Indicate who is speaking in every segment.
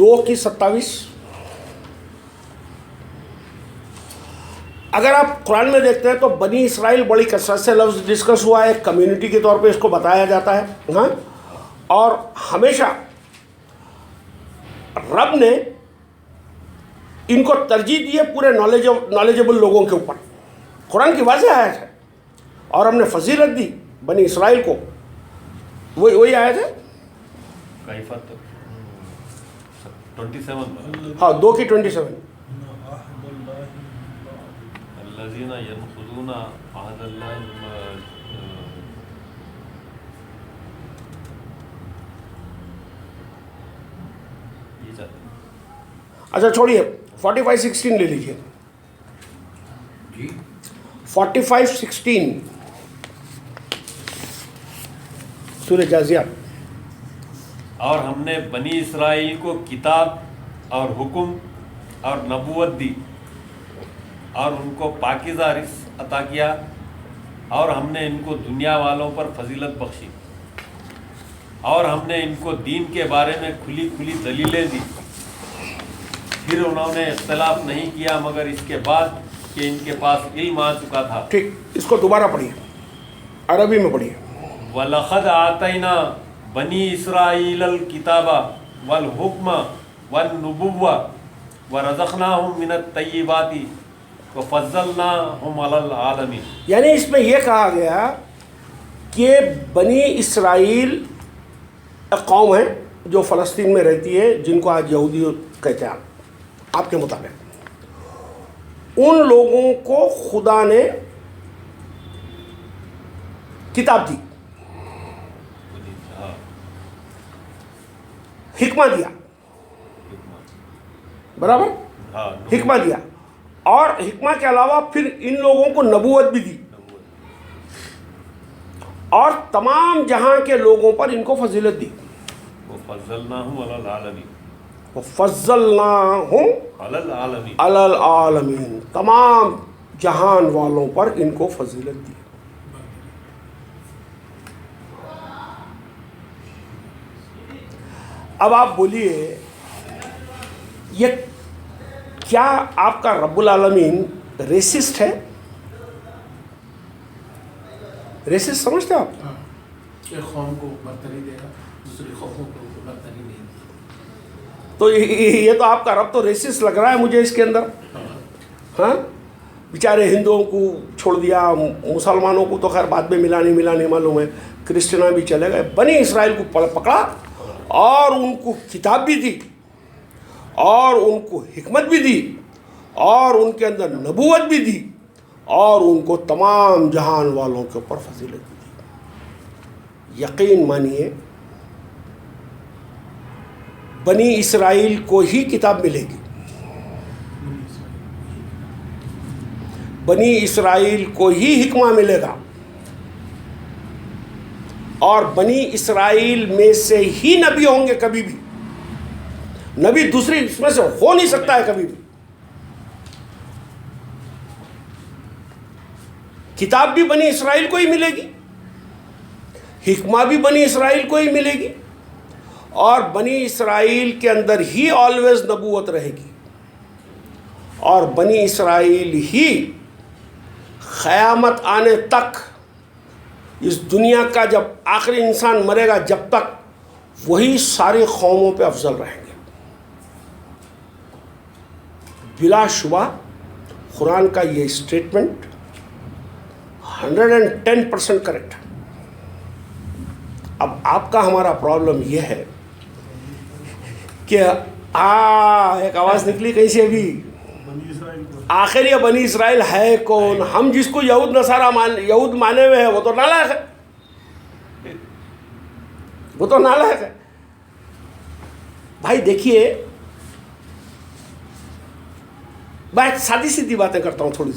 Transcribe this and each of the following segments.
Speaker 1: 2:27. اگر آپ قرآن میں دیکھتے ہیں تو بنی اسرائیل بڑی کثرت سے لفظ ڈسکس ہوا ہے، ایک کمیونٹی کے طور پہ اس کو بتایا جاتا ہے. ہاں، اور ہمیشہ رب نے ان کو ترجیح دی ہے پورے نالجبل لوگوں کے اوپر. قرآن کی واضح آیت ہے، اور ہم نے فضیلت دی بنی اسرائیل کو. وہی آیت ہے.
Speaker 2: کیفت 27.
Speaker 1: ہاں، 2:27.
Speaker 2: الذین ینقضون عہد اللہ.
Speaker 1: اچھا چھوڑیے، 45:16 لے لیجیے. 45:16 سورہ جازیہ.
Speaker 2: اور ہم نے بنی اسرائیل کو کتاب اور حکم اور نبوت دی، اور ان کو پاکیزہ رزق عطا کیا، اور ہم نے ان کو دنیا والوں پر فضیلت بخشی، اور ہم نے ان کو دین کے بارے میں کھلی کھلی دلیلیں دی. پھر انہوں نے اختلاف نہیں کیا مگر اس کے بعد کہ ان کے پاس علم آ چکا تھا.
Speaker 1: ٹھیک، اس کو دوبارہ پڑھیے، عربی میں پڑھیے.
Speaker 2: وَلَقَدْ آتَيْنَا بَنِي إِسْرَائِيلَ الْكِتَابَ وَالْحُكْمَ وَالنُّبُوَّةَ وَرَزَقْنَاهُم مِّنَ الطَّيِّبَاتِ وَفَضَّلْنَاهُمْ عَلَى الْعَالَمِينَ.
Speaker 1: یعنی اس میں یہ کہا گیا کہ بنی اسرائیل ایک قوم ہے جو فلسطین میں رہتی ہے، جن کو آج یہودی کہتے ہیں. آپ کے مطابق ان لوگوں کو خدا نے کتاب دی، حکمہ دیا، برابر، حکمہ دیا، اور حکمہ کے علاوہ پھر ان لوگوں کو نبوت بھی دی، اور تمام جہاں کے لوگوں پر ان کو فضیلت دی.
Speaker 2: وَفَضَّلْنَاهُمْ عَلَى الْعَالَمِينَ.
Speaker 1: وَفَضَّلْنَاهُمْ
Speaker 2: عَلَى الْعَالَمِينَ.
Speaker 1: عَلَى الْعَالَمِينَ، تمام جہان والوں پر ان کو فضیلت دی. اب آپ بولیے، یہ کیا آپ کا رب العالمین ریسسٹ ہے؟ ریسسٹ سمجھتے ہیں آپ؟
Speaker 3: ایک قوم کو برتری دے گا، دوسری قوموں کو برتری نہیں دے گا.
Speaker 1: تو یہ تو آپ کا رب تو ریسسٹ لگ رہا ہے مجھے اس کے اندر. ہاں، بیچارے ہندوؤں کو چھوڑ دیا، مسلمانوں کو تو خیر بعد میں ملا نہیں معلوم ہے، کرسچنا بھی چلے گئے. بنی اسرائیل کو پکڑا اور ان کو کتاب بھی دی، اور ان کو حکمت بھی دی، اور ان کے اندر نبوت بھی دی، اور ان کو تمام جہان والوں کے اوپر فضیلت بھی دی. یقین مانیے بنی اسرائیل کو ہی کتاب ملے گی، بنی اسرائیل کو ہی حکمہ ملے گا، اور بنی اسرائیل میں سے ہی نبی ہوں گے. کبھی بھی نبی دوسری اس میں سے ہو نہیں سکتا ہے کبھی بھی. کتاب بھی بنی اسرائیل کو ہی ملے گی، حکمہ بھی بنی اسرائیل کو ہی ملے گی، اور بنی اسرائیل کے اندر ہی آلویز نبوت رہے گی، اور بنی اسرائیل ہی قیامت آنے تک، اس دنیا کا جب آخری انسان مرے گا جب تک، وہی ساری قوموں پہ افضل رہیں گے. بلا شبہ قرآن کا یہ اسٹیٹمنٹ 110% کریکٹ ہے. اب آپ کا ہمارا پرابلم یہ ہے کہ ایک آواز نکلی کہیں سے ابھی، آخر یہ بنی اسرائیل ہے کون؟ ہم جس کو یہود نصارہ یہود مانے ہوئے ہیں وہ تو نالائق ہے، وہ تو نالائق ہے. بھائی دیکھیے، بات سادی سیدھی باتیں کرتا ہوں، تھوڑی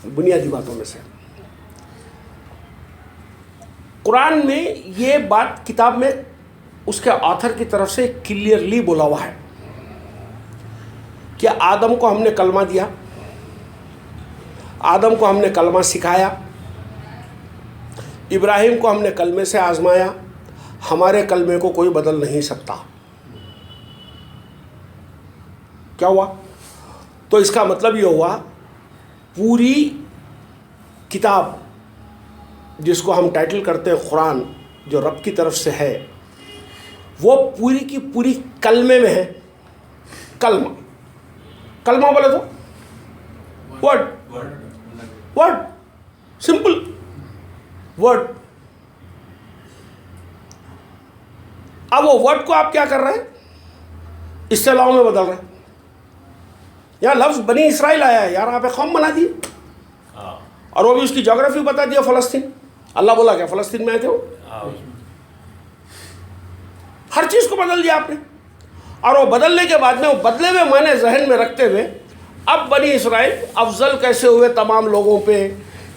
Speaker 1: بنیادی باتوں میں سے. قرآن میں یہ بات کتاب میں اس کے آتھر کی طرف سے کلیئرلی بولا ہوا ہے کہ آدم کو ہم نے کلمہ دیا، آدم کو ہم نے کلمہ سکھایا، ابراہیم کو ہم نے کلمے سے آزمایا، ہمارے کلمے کو کوئی بدل نہیں سکتا. کیا ہوا؟ تو اس کا مطلب یہ ہوا پوری کتاب جس کو ہم ٹائٹل کرتے ہیں قرآن، جو رب کی طرف سے ہے، وہ پوری کی پوری کلمے میں ہے. کلمہ بولے تو ورڈ سمپل ورڈ. اب وہ ورڈ کو آپ کیا کر رہے ہیں؟ اصطلاحوں میں بدل رہے ہیں. یہاں لفظ بنی اسرائیل آیا ہے، یار آپ ایک قوم بنا دی، اور وہ بھی اس کی جغرافی بتا دیا فلسطین. اللہ بولا کیا فلسطین میں آئے تھے وہ؟ ہر چیز کو بدل دیا آپ نے. اور وہ بدلنے کے بعد میں وہ بدلے ہوئے معنی ذہن میں رکھتے ہوئے اب بنی اسرائیل افضل کیسے ہوئے تمام لوگوں پہ؟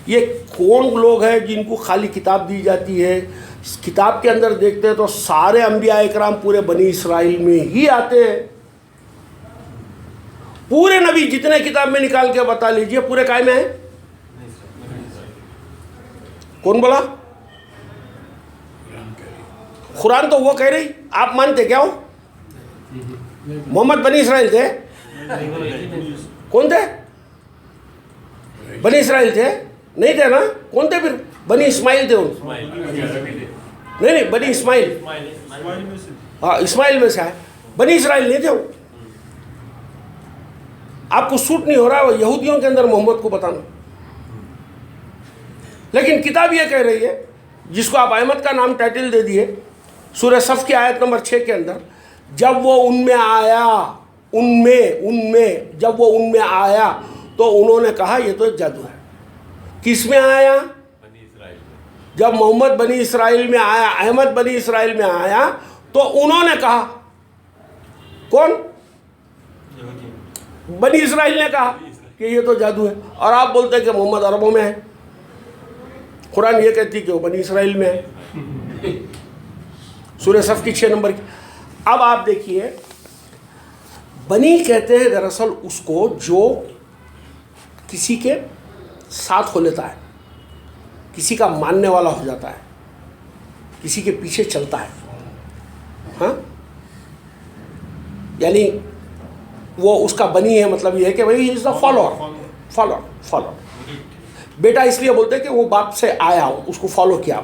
Speaker 1: یہ کون لوگ ہیں جن کو خالی کتاب دی جاتی ہے؟ اس کتاب کے اندر دیکھتے ہیں تو سارے انبیاء اکرام پورے بنی اسرائیل میں ہی آتے ہیں. پورے نبی جتنے کتاب میں نکال کے بتا لیجئے پورے کائے میں ہیں؟ کون بولا؟ قرآن تو وہ کہہ رہی. آپ مانتے کیا ہو؟ محمد بنی اسرائیل تھے؟ کون تھے؟ بنی اسرائیل تھے؟ نہیں تھے نا. کون تھے پھر؟ بنی اسماعیل تھے. نہیں بنی اسماعیل، ہاں اسماعیل میں سے آئے. بنی اسرائیل نہیں تھے وہ. آپ کو سوٹ نہیں ہو رہا ہے یہودیوں کے اندر محمد کو بتانا. لیکن کتاب یہ کہہ رہی ہے، جس کو آپ احمد کا نام ٹائٹل دے دیے، سورہ صف کی آیت نمبر 6 کے اندر، جب وہ ان میں آیا، جب وہ ان میں آیا تو انہوں نے کہا یہ تو ایک جادو ہے. کس میں آیا؟
Speaker 2: بنی اسرائیل.
Speaker 1: جب محمد بنی اسرائیل میں آیا، احمد بنی اسرائیل میں آیا تو انہوں نے کہا. کون؟ بنی اسرائیل نے کہا کہ یہ تو جادو ہے. اور آپ بولتے ہیں کہ محمد عربوں میں ہے. قرآن یہ کہتی کہ وہ بنی اسرائیل میں ہے. سورہ صف کی 6 نمبر کی. اب آپ دیکھیے، بنی کہتے ہیں دراصل اس کو جو کسی کے ساتھ ہو لیتا ہے، کسی کا ماننے والا ہو جاتا ہے، کسی کے پیچھے چلتا ہے. ہاں، یعنی وہ اس کا بنی ہے، مطلب یہ ہے کہ بھائی از دا فالوور. بیٹا اس لیے بولتے ہیں کہ وہ باپ سے آیا، اس کو فالو کیا.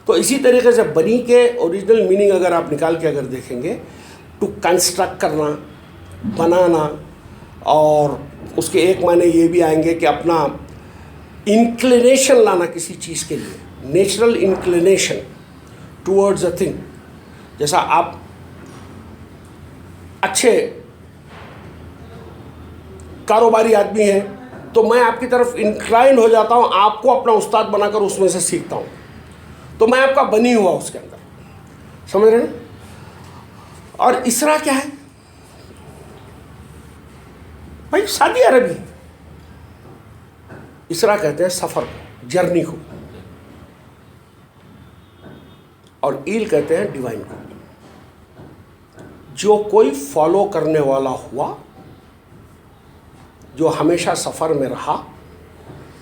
Speaker 1: تو اسی طریقے سے بنی کے اوریجنل میننگ اگر آپ نکال کے اگر دیکھیں گے، ٹو کنسٹرکٹ کرنا، بنانا، اور اس کے ایک معنی یہ بھی آئیں گے کہ اپنا انکلینیشن لانا کسی چیز کے لیے، natural inclination towards a thing. جیسا آپ اچھے کاروباری آدمی ہیں تو میں آپ کی طرف انکلائن ہو جاتا ہوں، آپ کو اپنا استاد بنا کر اس میں سے سیکھتا ہوں، تو میں آپ کا بنی ہوا اس کے اندر. سمجھ رہے ہیں؟ اور اسرا کیا ہے بھائی؟ سادی عربی. اسرا کہتے ہیں سفر، جرنی کو، اور ایل کہتے ہیں ڈیوائن کو. جو کوئی فالو کرنے والا ہوا، جو ہمیشہ سفر میں رہا،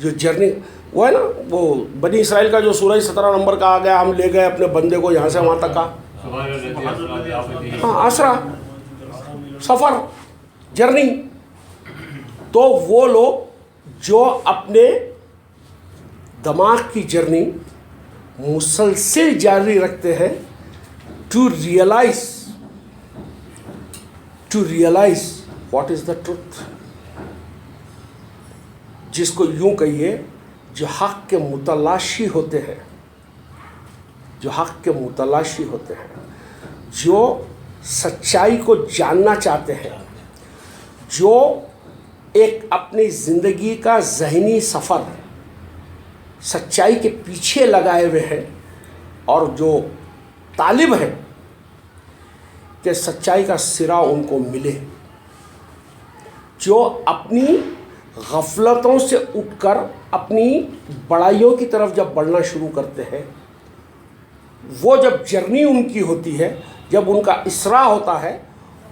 Speaker 1: جو جرنی، وہ ہے نا وہ بنی اسرائیل کا جو سورہ 17 نمبر کا آ گیا، ہم لے گئے اپنے بندے کو یہاں سے وہاں تک کا. ہاں، آسرا، سفر، جرنی. تو وہ لوگ جو اپنے دماغ کی جرنی مسلسل جاری رکھتے ہیں to realise what is the truth, جس کو یوں کہیے جو حق کے متلاشی ہوتے ہیں، جو سچائی کو جاننا چاہتے ہیں، جو ایک اپنی زندگی کا ذہنی سفر سچائی کے پیچھے لگائے ہوئے ہیں، اور جو طالب ہیں کہ سچائی کا سرا ان کو ملے، جو اپنی غفلتوں سے اٹھ کر اپنی بڑائیوں کی طرف جب بڑھنا شروع کرتے ہیں. وہ جب جرنی ان کی ہوتی ہے، جب ان کا اسرا ہوتا ہے،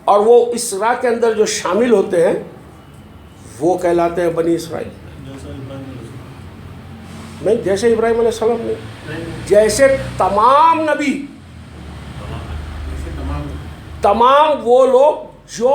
Speaker 1: اور وہ اسرا کے اندر جو شامل ہوتے ہیں وہ کہلاتے ہیں بنی اسرائیل. نہیں، جیسے ابراہیم علیہ السلام نے، جیسے تمام نبی، تمام وہ لوگ جو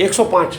Speaker 1: 105,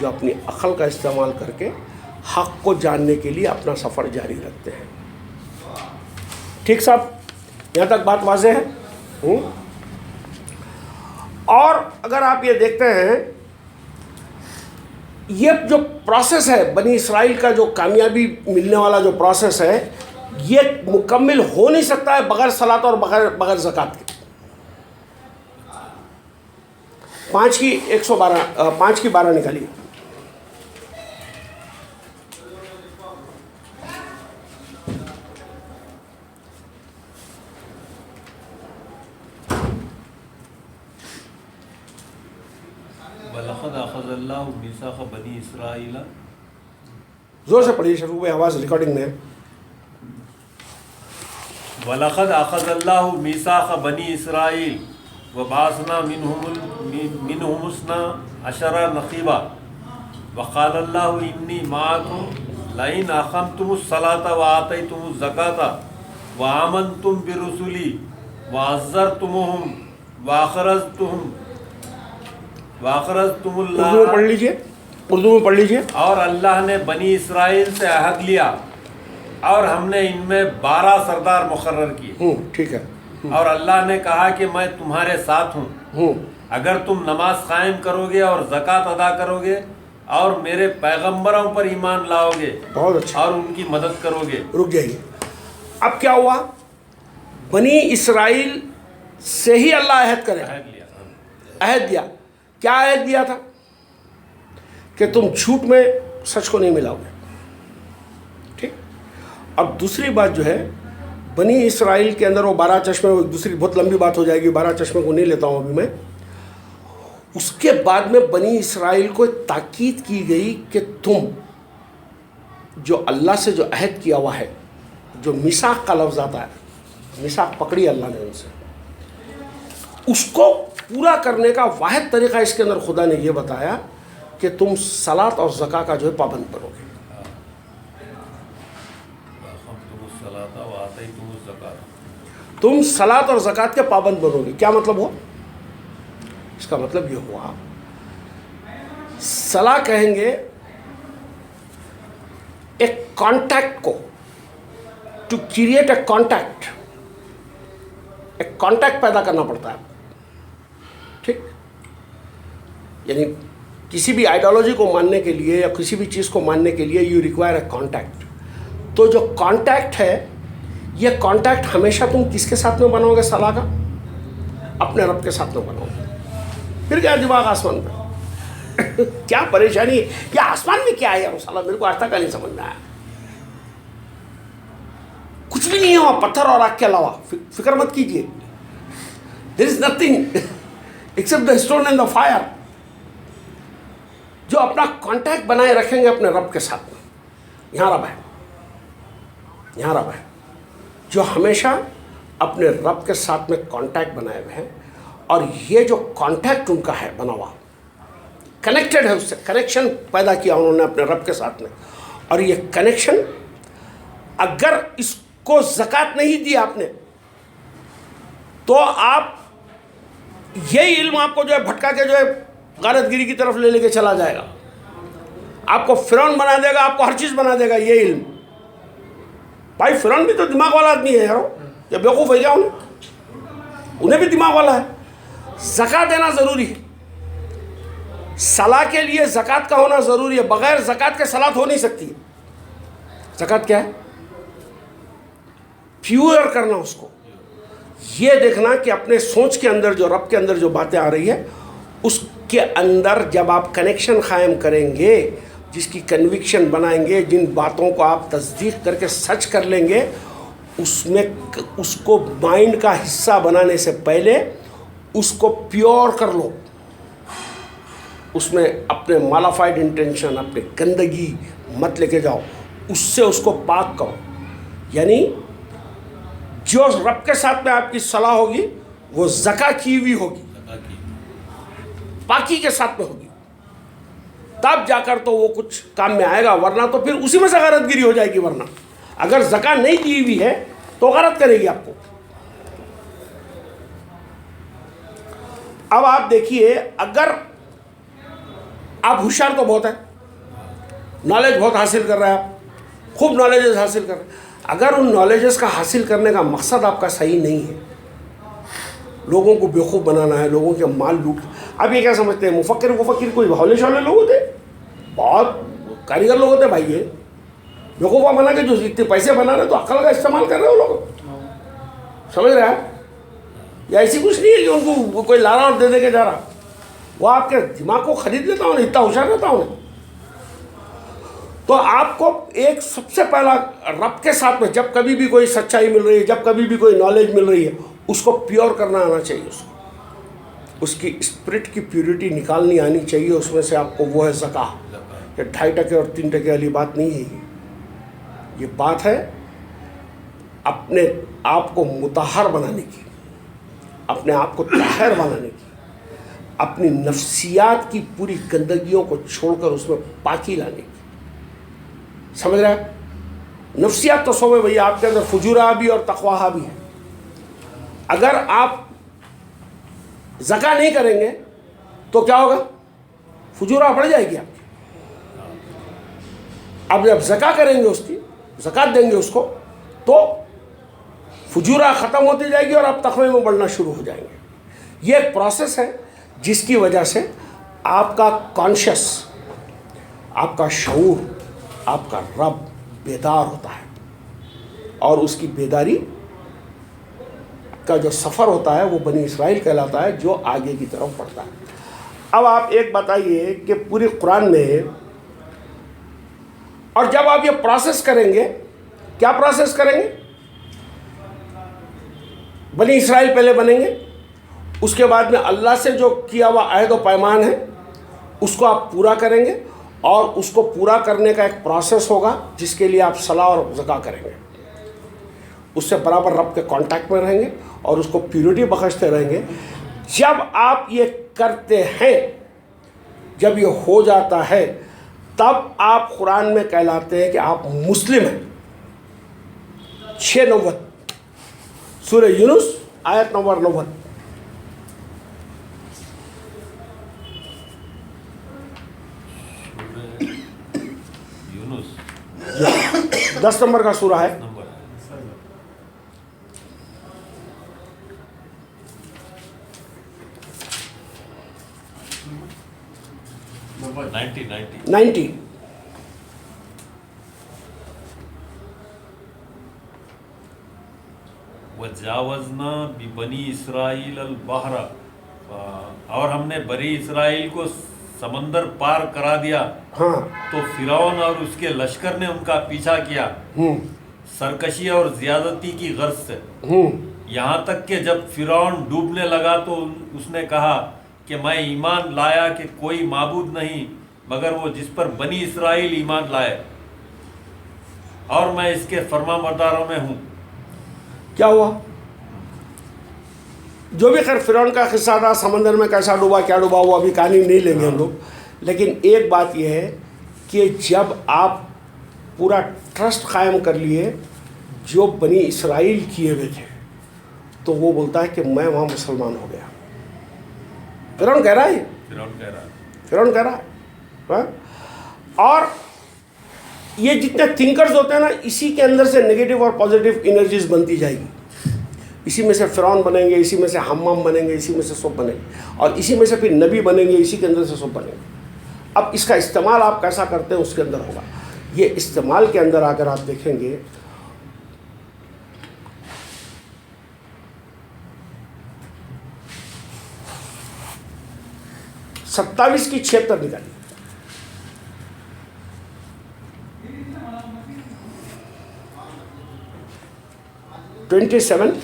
Speaker 1: جو اپنی عقل کا استعمال کر کے حق کو جاننے کے لیے اپنا سفر جاری رکھتے ہیں. ٹھیک صاحب, یہاں تک بات واضح ہے. اور اگر آپ یہ دیکھتے ہیں, یہ جو پروسیس ہے بنی اسرائیل کا, جو کامیابی ملنے والا جو پروسیس ہے, یہ مکمل ہو نہیں سکتا ہے بغیر صلاۃ اور بغیر زکوٰۃ کے. 5 کی 112 5 کی 12 نکالیے.
Speaker 2: وَلَقَدْ أَخَذَ اللَّهُ مِيثَاقَ بَنِي إِسْرَائِيلَ.
Speaker 1: زور سے پڑھیے, شروع میں آواز ریکارڈنگ میں ہے.
Speaker 2: وَلَقَدْ أَخَذَ اللَّهُ مِيثَاقَ بَنِي إِسْرَائِيلَ وَبَعَثْنَا مِنْهُمُ اثْنَا عَشَرَ نَقِيبًا وَقَالَ اللَّهُ إِنِّي مَعَكُمْ لَئِنْ أَقَمْتُمُ الصَّلَاةَ وَآتَيْتُمُ الزَّكَاةَ وَآمَنْتُمْ بِرُسُلِي وَعَزَّرْتُمُوهُمْ وَأَقْرَضْتُمُ
Speaker 1: اردو میں پڑھ لیجئے, اردو میں پڑھ لیجئے.
Speaker 2: اور اللہ نے بنی اسرائیل سے عہد لیا اور ہم نے ان میں 12 سردار مقرر کیے.
Speaker 1: ٹھیک ہے.
Speaker 2: اور اللہ نے کہا کہ میں تمہارے ساتھ ہوں اگر تم نماز قائم کرو گے اور زکوٰۃ ادا کرو گے اور میرے پیغمبروں پر ایمان لاؤ گے.
Speaker 1: بہت اچھا.
Speaker 2: اور ان کی مدد کرو گے.
Speaker 1: رک جائیے. اب کیا ہوا؟ بنی اسرائیل سے ہی اللہ عہد کرے, عہد دیا. کیا عہد دیا تھا؟ کہ تم جھوٹ میں سچ کو نہیں ملاؤ گے. ٹھیک. اب دوسری بات جو ہے, بنی اسرائیل کے اندر وہ 12 چشمے, دوسری بہت لمبی بات ہو جائے گی, 12 چشمے کو نہیں لیتا ہوں ابھی میں. اس کے بعد میں بنی اسرائیل کو تاکید کی گئی کہ تم جو اللہ سے جو عہد کیا ہوا ہے, جو میثاق کا لفظ آتا ہے, میثاق پکڑی اللہ نے ان سے, اس کو پورا کرنے کا واحد طریقہ اس کے اندر خدا نے یہ بتایا کہ تم صلاۃ اور زکوٰۃ کا جو ہے پابند بنو گے. تم صلاۃ اور زکوٰۃ کے پابند بنو گے. کیا مطلب ہوا؟ اس کا مطلب یہ ہوا, صلاح کہیں گے ایک کانٹیکٹ کو, ٹو کریٹ اے کانٹیکٹ, ایک کانٹیکٹ پیدا کرنا پڑتا ہے. ٹھیک. یعنی کسی بھی آئیڈیالوجی کو ماننے کے لیے یا کسی بھی چیز کو ماننے کے لیے یو ریکوائر اے کانٹیکٹ. تو جو کانٹیکٹ ہے, یہ کانٹیکٹ ہمیشہ تم کس کے ساتھ میں بناؤ گے؟ صلاح کا اپنے رب کے ساتھ میں بناؤ گے. پھر کیا دماغ آسمان پہ کیا پریشانی ہے؟ یہ آسمان میں کیا ہے یار صلاح؟ میرے کو آج تک نہیں سمجھ میں آیا. کچھ بھی نہیں ہے وہاں پتھر اور آگ کے علاوہ. فکر مت کیجیے. there is nothing except the stone and the fire. جو اپنا کانٹیکٹ بنائے رکھیں گے اپنے رب کے ساتھ میں, یہاں رب ہے, یہاں رب ہے, جو ہمیشہ اپنے رب کے ساتھ میں کانٹیکٹ بنائے ہوئے ہیں. اور یہ جو کانٹیکٹ ان کا ہے بنا ہوا, کنیکٹڈ ہے, اس سے کنیکشن پیدا کیا انہوں نے اپنے رب کے ساتھ میں. اور یہ کنیکشن اگر اس کو زکوٰۃ نہیں دی آپ نے تو آپ یہی علم آپ کو جو ہے بھٹکا کے جو ہے غارت گیری کی طرف لے کے چلا جائے گا. آپ کو فرعون بنا دے گا, آپ کو ہر چیز بنا دے گا یہ علم. بھائی فرعون بھی تو دماغ والا آدمی ہے یارو, یا بیوقوف ہے کیا؟ انہیں بھی دماغ والا ہے. زکوٰۃ دینا ضروری ہے, صلاح کے لیے زکوٰۃ کا ہونا ضروری ہے. بغیر زکوٰۃ کے صلاۃ ہو نہیں سکتی. زکوٰۃ کیا ہے؟ پیور کرنا اس کو, یہ دیکھنا کہ اپنے سوچ کے اندر جو رب کے اندر جو باتیں آ رہی ہے اس کے اندر جب آپ کنیکشن قائم کریں گے, جس کی کنوکشن بنائیں گے, جن باتوں کو آپ تصدیق کر کے سچ کر لیں گے, اس میں اس کو مائنڈ کا حصہ بنانے سے پہلے اس کو پیور کر لو. اس میں اپنے مالافائڈ انٹینشن, اپنے گندگی مت لے کے جاؤ, اس سے اس کو پاک کرو. یعنی جو رب کے ساتھ میں آپ کی صلاح ہوگی وہ زکوٰۃ کی ہوئی ہوگی, پاکی کے ساتھ میں ہوگی, تب جا کر تو وہ کچھ کام میں آئے گا. ورنہ تو پھر اسی میں سے غارت گیری ہو جائے گی. ورنہ اگر زکوٰۃ نہیں دی ہوئی ہے تو غارت کرے گی آپ کو. اب آپ دیکھیے, اگر آپ ہوشیار تو بہت ہیں، نالج بہت حاصل کر رہے ہیں، آپ خوب نالجز حاصل کر رہے ہیں. اگر ان نالجز کا حاصل کرنے کا مقصد آپ کا صحیح نہیں ہے، لوگوں کو بیوقوف بنانا ہے، لوگوں کے مال لوٹ، آپ یہ کیا سمجھتے ہیں مفکر کوئی ہولے شولے لوگ ہوتے؟ بہت کاریگر لوگ ہوتے بھائی. یہ بیوقوفہ بنا کے جو اتنے پیسے بنا رہے تو عقل کا استعمال کر رہے ہو لوگ، سمجھ رہے ہیں؟ یا ایسی کچھ نہیں ہے کہ ان کو کوئی لا رہا اور دے دے کے جا رہا. وہ آپ کے دماغ کو خرید لیتا ہوں، اتنا ہوشیار رہتا ہوں. تو آپ کو ایک سب سے پہلا رب کے ساتھ میں جب کبھی بھی کوئی سچائی مل رہی ہے، جب کبھی بھی کوئی نالج مل رہی ہے، اس کو پیور کرنا آنا چاہیے. اس کی اسپرٹ کی پیورٹی نکالنی آنی چاہیے. اس میں سے آپ کو وہ ہے زکا. یہ 2.5% اور 3% والی بات نہیں ہے. یہ بات ہے اپنے آپ کو مطہر بنانے کی، اپنے آپ کو طاہر بنانے کی، اپنی نفسیات کی پوری گندگیوں کو چھوڑ کر اس میں پاکی لانے کی. سمجھ رہے ہیں؟ نفسیات تو سو میں بھئی آپ کے اندر فجورہ بھی اور تقواہ بھی ہے. اگر آپ زکا نہیں کریں گے تو کیا ہوگا؟ فجورہ بڑھ جائے گی آپ کی. اب جب زکا کریں گے، اس کی زکات دیں گے اس کو، تو فجورہ ختم ہوتی جائے گی اور آپ تقوی میں بڑھنا شروع ہو جائیں گے. یہ ایک پروسیس ہے جس کی وجہ سے آپ کا کانشیس، آپ کا شعور، آپ کا رب بیدار ہوتا ہے، اور اس کی بیداری کا جو سفر ہوتا ہے وہ بنی اسرائیل کہلاتا ہے، جو آگے کی طرف بڑھتا ہے. اب آپ ایک بتائیے کہ پوری قرآن میں، اور جب آپ یہ پروسیس کریں گے، کیا پروسیس کریں گے؟ بنی اسرائیل پہلے بنیں گے، اس کے بعد میں اللہ سے جو کیا ہوا عہد و پیمان ہے اس کو آپ پورا کریں گے، اور اس کو پورا کرنے کا ایک پروسیس ہوگا جس کے لیے آپ صلاح اور زکا کریں گے. اس سے برابر رب کے کانٹیکٹ میں رہیں گے اور اس کو پیورٹی بخشتے رہیں گے. جب آپ یہ کرتے ہیں، جب یہ ہو جاتا ہے، تب آپ قرآن میں کہلاتے ہیں کہ آپ مسلم ہیں. 6:90 سورہ یونس آیت نمبر 90.
Speaker 2: یونس
Speaker 1: 10 نمبر کا سورہ ہے.
Speaker 2: نمبر
Speaker 1: 90.
Speaker 2: وَجَاوَزْنَا بِبَنِي إِسْرَائِيلَ الْبَحْرَ، اور ہم نے بنی اسرائیل کو سمندر پار کرا دیا.
Speaker 1: ہاں،
Speaker 2: تو فرعون اور اس کے لشکر نے ان کا پیچھا کیا سرکشی اور زیادتی کی غرض سے، یہاں تک کہ جب فرعون ڈوبنے لگا تو اس نے کہا کہ میں ایمان لایا کہ کوئی معبود نہیں مگر وہ جس پر بنی اسرائیل ایمان لائے، اور میں اس کے فرما برداروں میں ہوں.
Speaker 1: کیا ہوا؟ جو بھی خیر فرعون کا قصہ تھا، سمندر میں کیسا ڈوبا، کیا ڈوبا، وہ ابھی کہانی نہیں لیں گے ہم لوگ. لیکن ایک بات یہ ہے کہ جب آپ پورا ٹرسٹ قائم کر لیے جو بنی اسرائیل کیے ہوئے تھے، تو وہ بولتا ہے کہ میں وہاں مسلمان ہو گیا. فرعون کہہ رہا ہے، فرعون کہہ رہا ہے. اور یہ جتنے تھنکرز ہوتے ہیں نا، اسی کے اندر سے نگیٹو اور پازیٹیو انرجیز بنتی جائے گی. اسی میں سے فرعون بنیں گے، اسی میں سے حمام بنیں گے، اسی میں سے سب بنیں گے، اور اسی میں سے پھر نبی بنیں گے، اسی کے اندر سے سب بنیں گے. اب اس کا استعمال آپ کیسا کرتے ہیں اس کے اندر ہوگا. یہ استعمال کے اندر اگر آپ دیکھیں گے، ستاویس کی 76 نکالی، 27 76.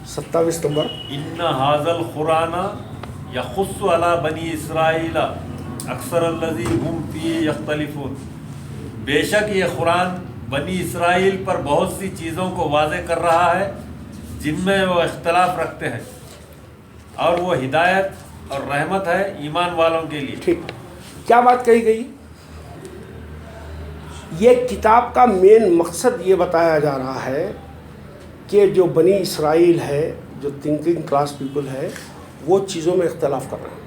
Speaker 1: ستاویس نمبر.
Speaker 2: ان ھذا القرآن یخص علی بنی اسرائیل اکثر الذی هم فیہ یختلفون، بے شک یہ قرآن بنی اسرائیل پر بہت سی چیزوں کو واضح کر رہا ہے جن میں وہ اختلاف رکھتے ہیں، اور وہ ہدایت اور رحمت ہے ایمان والوں کے لیے.
Speaker 1: ٹھیک. کیا بات کہی گئی؟ یہ کتاب کا مین مقصد یہ بتایا جا رہا ہے کہ جو بنی اسرائیل ہے، جو تھنکنگ کلاس پیپل ہے، وہ چیزوں میں اختلاف کر رہے ہیں.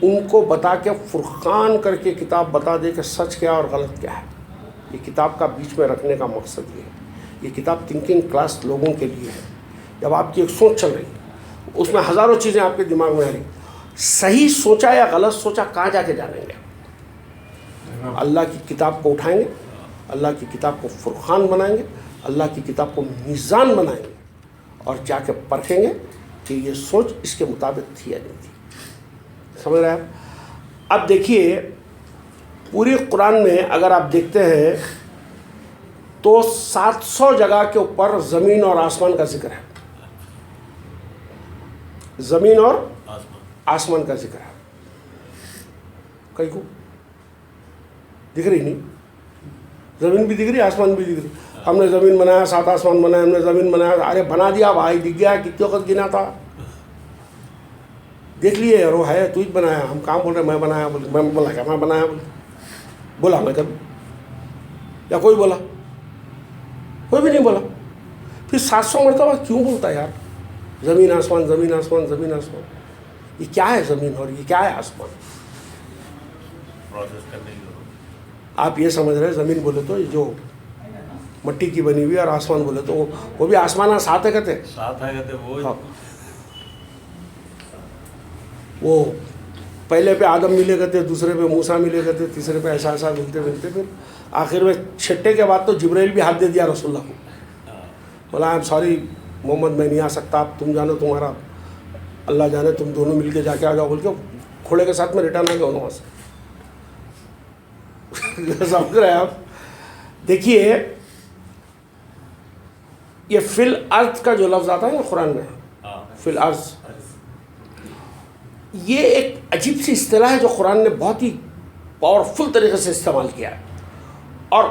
Speaker 1: ان کو بتا کے فرقان کر کے کتاب بتا دے کہ سچ کیا اور غلط کیا ہے. یہ کتاب کا بیچ میں رکھنے کا مقصد یہ ہے. یہ کتاب تھنکنگ کلاس لوگوں کے لیے ہے. جب آپ کی ایک سوچ چل رہی ہے، اس میں ہزاروں چیزیں آپ کے دماغ میں آ رہی، صحیح سوچا یا غلط سوچا کہاں جا کے جانیں گے؟ اللہ کی کتاب کو اٹھائیں گے، اللہ کی کتاب کو فرقان بنائیں گے، اللہ کی کتاب کو میزان بنائیں گے، اور جا کے پرکھیں گے کہ یہ سوچ اس کے مطابق تھی یا نہیں تھی. سمجھ رہے ہیں آپ؟ اب دیکھیے پوری قرآن میں اگر آپ دیکھتے ہیں تو 700 جگہ کے اوپر زمین اور آسمان کا ذکر ہے. زمین اور آسمان کا ذکر ہے. کہیں کو دکھ رہی نہیں؟ زمین بھی دکھ رہی، آسمان بھی دکھ رہی. ہم نے زمین بنایا، 7 آسمان بنایا، ہم نے زمین بنایا. ارے بنا دیا بھائی، دکھ گیا. کتنے وقت گنا تھا؟ دیکھ لیے. اور وہ ہے تو ہی بنایا. ہم کام بول رہے میں بنایا، بولے میں بولا کیا میں بنایا؟ بولا میں کبھی؟ یا کوئی بولا؟ کوئی بھی نہیں بولا. پھر 700 مرتبہ کیوں بولتا ہے یار؟ زمین آسمان، زمین آسمان، زمین آسمان. یہ کیا ہے زمین اور یہ کیا ہے آسمان؟
Speaker 2: پروسیس کرنے کی ضرورت.
Speaker 1: آپ یہ سمجھ رہے ہیں زمین بولے تو یہ جو مٹی کی بنی ہوئی، اور آسمان بولے تو وہ بھی آسمان ساتھ ہے کہتے.
Speaker 2: ساتھ ہے کہتے وہ.
Speaker 1: وہ پہلے پہ آدم ملے کرتے، دوسرے پہ موسیٰ ملے کرتے، تیسرے پہ ایسا ایسا ملتے ملتے پھر آخر میں چھٹے کے بعد تو جبرائیل بھی ہاتھ دے دیا رسول اللہ کو. بولا آئی ایم سوری محمد، میں نہیں آ سکتا، آپ تم جانو تمہارا اللہ جانے، تم دونوں مل کے جا کے آ جاؤ بول کے کھوڑے کے ساتھ میں ریٹرن آ گیا وہاں سے. سمجھ رہے ہیں آپ؟ دیکھیے یہ فی الارض کا جو لفظ آتا ہے نا قرآن میں، فی الارض، یہ ایک عجیب سی اصطلاح ہے جو قرآن نے بہت ہی پاورفل طریقے سے استعمال کیا ہے. اور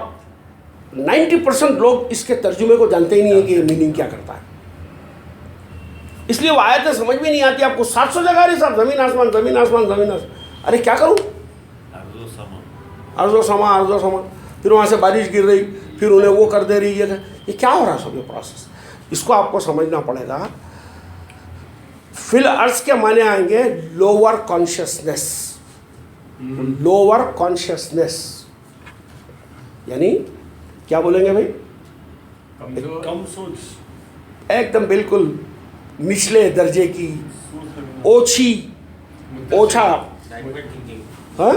Speaker 1: 90% لوگ اس کے ترجمے کو جانتے ہی نہیں ہیں کہ یہ میننگ کیا کرتا ہے. اس لیے وہ آیتیں سمجھ بھی نہیں آتی. آپ کو 700 جگہ رہی صاحب زمین آسمان، زمین آسمان، زمین آسمان. ارے کیا کروں؟ ارض و سما، ارض و سما. پھر وہاں سے بارش گر رہی، پھر انہیں وہ کر دے رہی. یہ کیا ہو رہا ہے سب یہ پروسیس؟ اس کو آپ کو سمجھنا پڑے گا. فی الارض کے معنی آئیں گے لوور کانشیسنیس. لوور کانشیسنیس یعنی کیا بولیں گے بھائی؟
Speaker 2: کم سوچ.
Speaker 1: ایک دم بالکل نچلے درجے کی، اوچھا، ہاں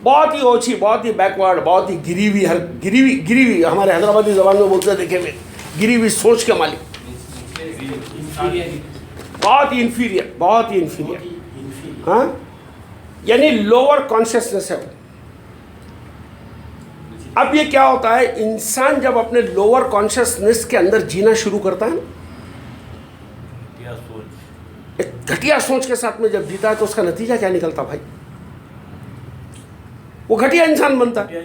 Speaker 1: بہت ہی اوچھی، بہت ہی بیکورڈ، بہت ہی گری ہوئی ہمارے حیدرآبادی زبان میں بولتے دیکھے ہوئے، گری ہوئی سوچ کے مالک. بہت ہی انفیریئر. ہاں یعنی لوور کانشیسنیس ہے. اب یہ کیا ہوتا ہے، انسان جب اپنے لوور کانشیسنیس کے اندر جینا شروع کرتا ہے نا، ایک گھٹیا سوچ کے ساتھ میں جب جیتا ہے تو اس کا نتیجہ کیا نکلتا بھائی؟ وہ گھٹیا انسان بنتا ہے.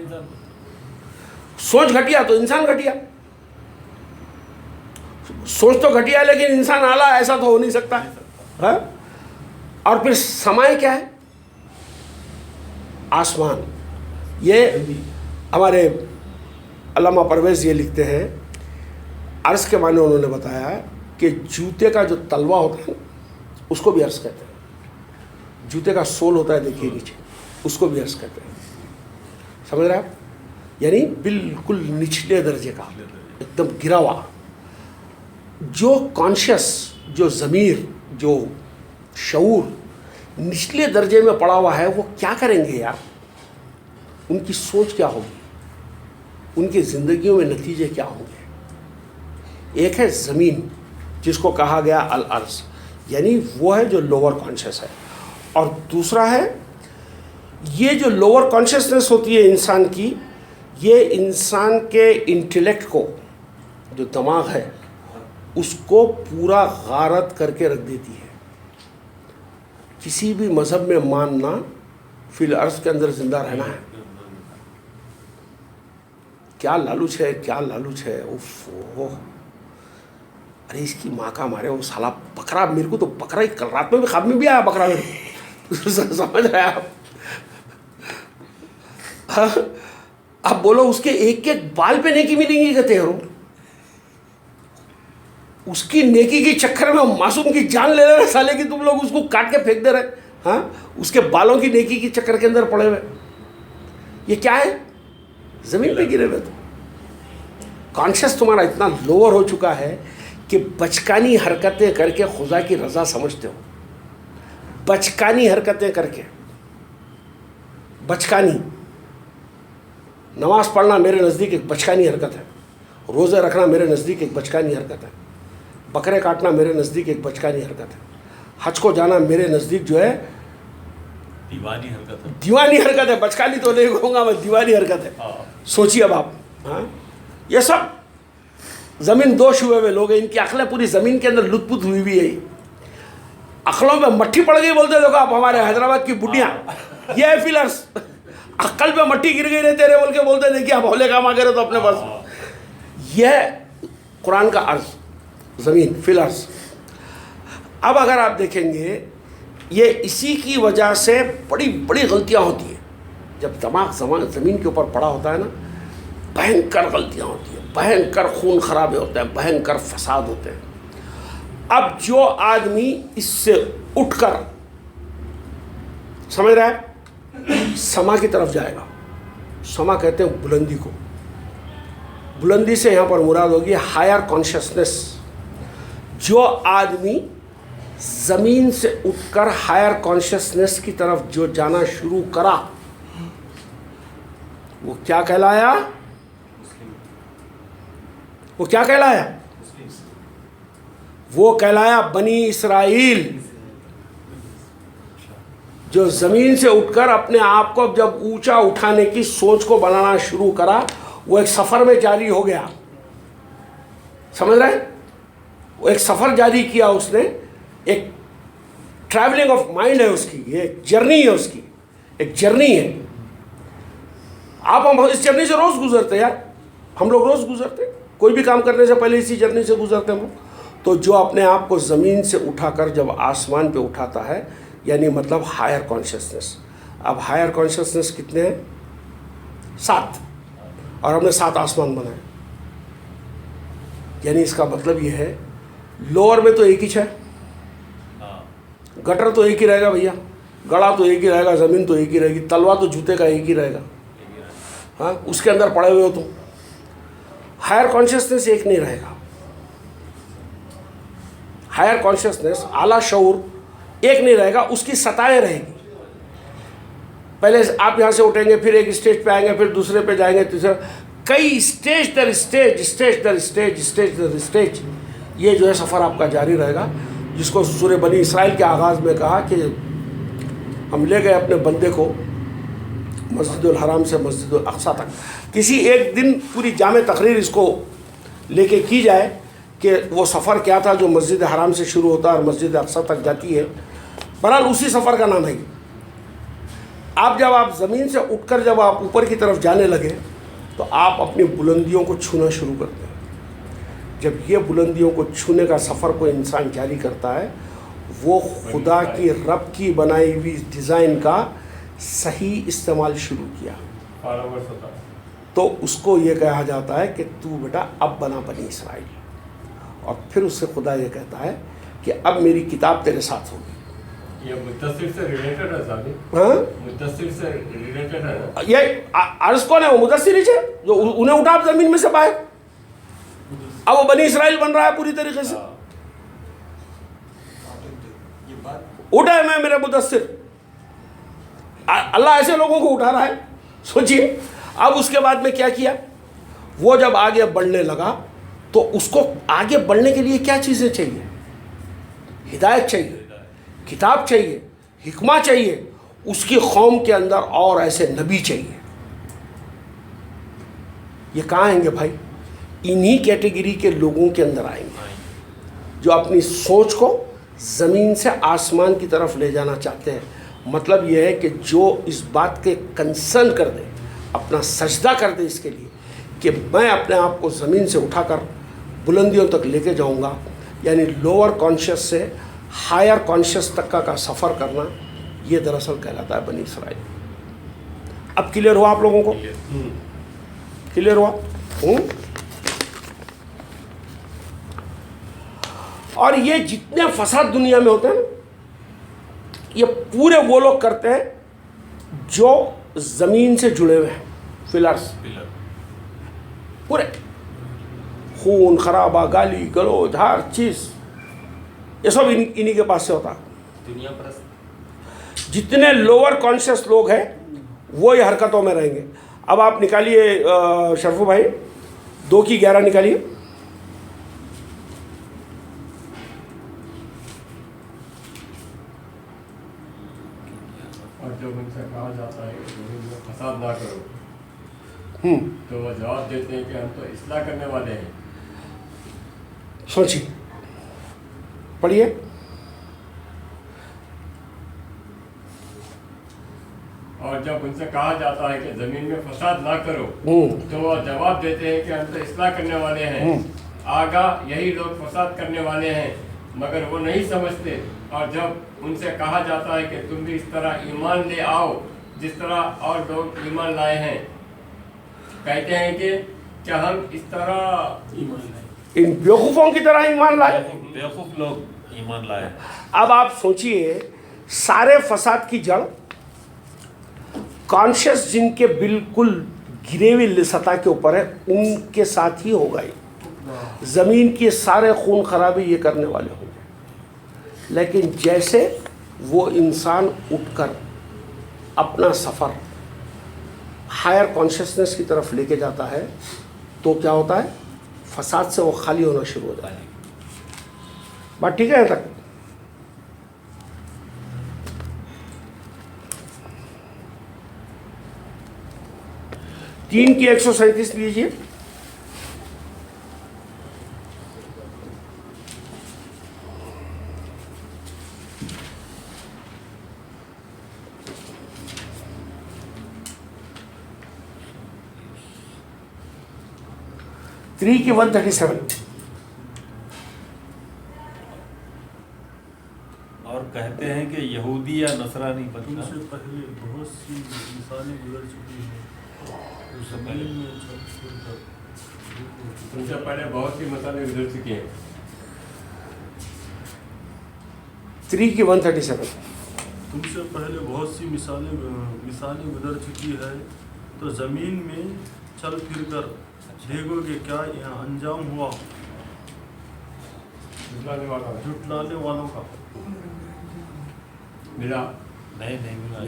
Speaker 1: سوچ گھٹیا تو انسان گھٹیا. سوچ تو گھٹیا لیکن انسان اعلیٰ، ایسا تو ہو نہیں سکتا. ہاں اور پھر سمائے کیا ہے؟ آسمان. یہ ہمارے علامہ پرویز یہ لکھتے ہیں، عرض کے معنی انہوں نے بتایا کہ جوتے کا جو تلوا ہوتا ہے اس کو بھی عرض کہتے ہیں. جوتے کا سول ہوتا ہے دیکھیے نیچے، اس کو بھی عرض کہتے ہیں. سمجھ رہے آپ؟ یعنی بالکل نچلے درجے کا، ایک دم گرا ہوا. جو کانشیس، جو ضمیر، جو شعور نچلے درجے میں پڑا ہوا ہے وہ کیا کریں گے یار؟ ان کی سوچ کیا ہوگی؟ ان کی زندگیوں میں نتیجے کیا ہوں گے؟ ایک ہے زمین جس کو کہا گیا الارض، یعنی وہ ہے جو لوور کانشیس ہے. اور دوسرا ہے یہ جو لوور کانشیسنیس ہوتی ہے انسان کی، یہ انسان کے انٹلیکٹ کو، جو دماغ ہے اس کو پورا غارت کر کے رکھ دیتی ہے. کسی بھی مذہب میں ماننا فی الارض کے اندر زندہ رہنا ہے. کیا لالچ ہے، کیا لالچ ہے. ارے اس کی ماں کا مارے وہ سالا بکرا، میرے کو تو بکرا ہی کل رات میں بھی خواب میں بھی آیا بکرا میرے کو سمجھ رہے آپ؟ اب بولو اس کے ایک ایک بال پہ نیکی ملیں گی کہتے ہو، اس کی نیکی کے چکر میں معصوم کی جان لے رہے سالے کی، تم لوگ اس کو کاٹ کے پھینک دے رہے، ہاں اس کے بالوں کی نیکی کے چکر کے اندر پڑے ہوئے. یہ کیا ہے؟ زمین پہ گرے ہوئے. تو کانشیس تمہارا اتنا لوور ہو چکا ہے کہ بچکانی حرکتیں کر کے خدا کی رضا سمجھتے ہو. بچکانی حرکتیں کر کے، بچکانی نماز پڑھنا میرے نزدیک ایک بچکانی حرکت ہے، روزے رکھنا میرے نزدیک ایک بچکانی حرکت ہے، بکرے کاٹنا میرے نزدیک ایک بچکانی حرکت ہے، حج کو جانا میرے نزدیک جو ہے
Speaker 2: دیوانی حرکت ہے.
Speaker 1: دیوانی حرکت ہے. بچکانی تو نہیں کہوں گا میں، دیوانی حرکت ہے. سوچیے اب آپ، ہاں یہ سب زمین دوش ہوئے ہوئے لوگ ہیں، ان کی عقلیں پوری زمین کے اندر لت پت ہوئی ہوئی ہے. عقلوں میں مٹی پڑ گئی بولتے دیکھو آپ ہمارے حیدرآباد کی بڈیاں، یہ ہے فلرس. عقل پہ مٹی گر گئی رہے تیرے بول کے بولتے دیکھیے آپ حولے کام آ کرے تو اپنے پاس. یہ قرآن کا عرض زمین فلرس. اب اگر آپ دیکھیں گے یہ اسی کی وجہ سے بڑی بڑی غلطیاں ہوتی ہیں. جب دماغ زمین کے اوپر پڑا ہوتا ہے نا، بھینکر غلطیاں ہوتی ہیں، بھینکر خون خرابے ہوتے ہیں، بھینکر فساد ہوتے ہیں. اب جو آدمی اس سے اٹھ کر سمجھ رہا ہے سما کی طرف جائے گا، سما کہتے ہیں بلندی کو، بلندی سے یہاں پر مراد ہوگی ہائر کانشیسنس. جو آدمی زمین سے اٹھ کر ہائر کانشیسنس کی طرف جو جانا شروع کرا وہ کیا کہلایا؟ وہ کیا کہلایا؟ وہ کہلایا بنی اسرائیل. جو زمین سے اٹھ کر اپنے آپ کو جب اونچا اٹھانے کی سوچ کو بنانا شروع کرا، وہ ایک سفر میں جاری ہو گیا. سمجھ رہے ہیں؟ وہ ایک سفر جاری کیا اس نے، ایک ٹریولنگ آف مائنڈ ہے اس کی، یہ جرنی ہے اس کی، ایک جرنی ہے. آپ ہم اس جرنی سے روز گزرتے یار، ہم لوگ روز گزرتے، کوئی بھی کام کرنے سے پہلے اسی جرنی سے گزرتے ہم لوگ. تو جو اپنے آپ کو زمین سے اٹھا کر جب آسمان پہ اٹھاتا ہے، یعنی مطلب ہائر کانشیسنس. اب ہائر کانشیسنس کتنے ہیں؟ 7، اور ہم نے 7 آسمان بنائے. یعنی اس کا مطلب یہ ہے لوور میں تو ایک ہی ہے، گٹر تو ایک ہی رہے گا بھیا، گڑا تو ایک ہی رہے گا، زمین تو ایک ہی رہے گی، تلوا تو جوتے کا ایک ہی رہے گا، ہاں اس کے اندر پڑے ہوئے ہو تم. ہائر کانشیسنس ایک نہیں رہے گا. ہائر کانشیسنس اعلیٰ شعور ایک نہیں رہے گا، اس کی سطحیں رہے گی. پہلے آپ یہاں سے اٹھیں گے، پھر ایک اسٹیج پہ آئیں گے، پھر دوسرے پہ جائیں گے، تیسرے، کئی اسٹیج در اسٹیج، اسٹیج در اسٹیج، اسٹیج در اسٹیج. یہ جو ہے سفر آپ کا جاری رہے گا، جس کو سورہ بنی اسرائیل کے آغاز میں کہا کہ ہم لے گئے اپنے بندے کو مسجد الحرام سے مسجد الاقصیٰ تک. کسی ایک دن پوری جامع تقریر اس کو لے کے کی جائے کہ وہ سفر کیا تھا جو مسجد حرام سے شروع ہوتا ہے اور مسجد اقصیٰ تک جاتی ہے. بہرحال اسی سفر کا نام ہے. جب آپ زمین سے اٹھ کر جب آپ اوپر کی طرف جانے لگے تو آپ اپنی بلندیوں کو چھونا شروع کرتے ہیں. جب یہ بلندیوں کو چھونے کا سفر کوئی انسان جاری کرتا ہے، وہ خدا کی رب کی بنائی ہوئی ڈیزائن کا صحیح استعمال شروع کیا تو اس کو یہ کہا جاتا ہے کہ تو بیٹا اب بنا بنی اسرائیل. اور پھر اس سے خدا یہ کہتا ہے کہ اب میری کتاب تیرے ساتھ ہوگی.
Speaker 2: یہ مدثر سے ریلیٹڈ ہے صاحب؟
Speaker 1: ہاں
Speaker 2: مدثر سے ریلیٹڈ ہے.
Speaker 1: یہ عرض کون ہے؟ وہ مدثر ہی ہے جو انہیں اٹھا اب زمین میں سے باہر. اب وہ بنی اسرائیل بن رہا ہے پوری طریقے سے. اٹھا ہے میں میرے مدثر. اللہ ایسے لوگوں کو اٹھا رہا ہے. سوچئے اب اس کے بعد میں کیا کیا؟ وہ جب آگے بڑھنے لگا تو اس کو آگے بڑھنے کے لیے کیا چیزیں چاہیے؟ ہدایت چاہیے، کتاب چاہیے، حکمہ چاہیے. اس کی قوم کے اندر اور ایسے نبی چاہیے. یہ کہاں آئیں گے بھائی؟ انہی کیٹیگری کے لوگوں کے اندر آئیں گے جو اپنی سوچ کو زمین سے آسمان کی طرف لے جانا چاہتے ہیں. مطلب یہ ہے کہ جو اس بات کے کنسرن کر دے، اپنا سجدہ کر دے اس کے لیے کہ میں اپنے آپ کو زمین سے اٹھا کر بلندیوں تک لے کے جاؤں گا، یعنی لوور کانشیس سے ہائر کانشیس تک کا سفر کرنا، یہ دراصل کہلاتا ہے بنی اسرائیل۔ اب کلیئر ہوا آپ لوگوں کو؟ کلیئر ہوا؟ اور یہ جتنے فساد دنیا میں ہوتے ہیں نا، یہ پورے وہ لوگ کرتے ہیں جو زمین سے جڑے ہوئے ہیں، فلرز پورے، خون خرابہ، گالی گلوچ، ہر چیز، یہ سب انہی کے پاس سے ہوتا ہے۔
Speaker 2: دنیا پرست
Speaker 1: جتنے لوور کانشیس لوگ ہیں وہ یہ حرکتوں میں رہیں گے۔ اب آپ نکالیے شرفو بھائی 2 کی 11 نکالیے۔
Speaker 4: اور جب ان سے کہا جاتا ہے کہ زمین میں فساد نہ کرو تو وہ جواب دیتے ہیں کہ ہم تو اصلاح کرنے والے ہیں۔
Speaker 1: سوچیے، پڑھیے۔
Speaker 4: اور جب ان سے کہا جاتا ہے کہ زمین میں فساد نہ کرو تو وہ جواب دیتے ہیں کہ ہم تو اصلاح کرنے والے ہیں۔ آگاہ یہی لوگ فساد کرنے والے ہیں مگر وہ نہیں سمجھتے۔ اور جب ان سے کہا جاتا ہے کہ تم بھی اس طرح ایمان لے آؤ جس طرح اور لوگ ایمان لائے ہیں، کہتے ہیں کہ کیا ہم اس طرح
Speaker 3: ایمان لائے،
Speaker 1: ان بیوقوفوں کی طرح ایمان لائے۔
Speaker 2: بیوقوف لوگ ایمان لائے۔
Speaker 1: اب آپ سوچئے، سارے فساد کی جڑ کانشیس جن کے بالکل گرے ہوئی سطح کے اوپر ہے ان کے ساتھ ہی ہوگا۔ زمین کے سارے خون خرابی یہ کرنے والے ہوں گے، لیکن جیسے وہ انسان اٹھ کر اپنا سفر ہائر کانشیسنس کی طرف لے کے جاتا ہے تو کیا ہوتا ہے؟ فساد سے وہ خالی ہونا شروع ہو جاتا ہے۔ بات ٹھیک ہے یہاں تک؟ تین کی 137 لیجیے۔ تھری کی 137۔
Speaker 2: اور کہتے ہیں کہ یہودی یا نصرانی
Speaker 5: ان
Speaker 2: بننا
Speaker 5: سے پہلے بہت سی مثالیں گزر چکی ہیں، زمین میں چھت چھوڑ کر
Speaker 4: ان سے پہلے بہت سی مسئلے گزر چکے ہیں۔
Speaker 1: 3 کی 137۔
Speaker 5: تم سے پہلے بہت سی مثالیں گزر چکی ہے تو زمین میں چل پھر کر دیکھو کہ کیا یہاں انجام ہوا جھٹلانے والوں کا۔
Speaker 4: ملا
Speaker 2: نہیں ملا۔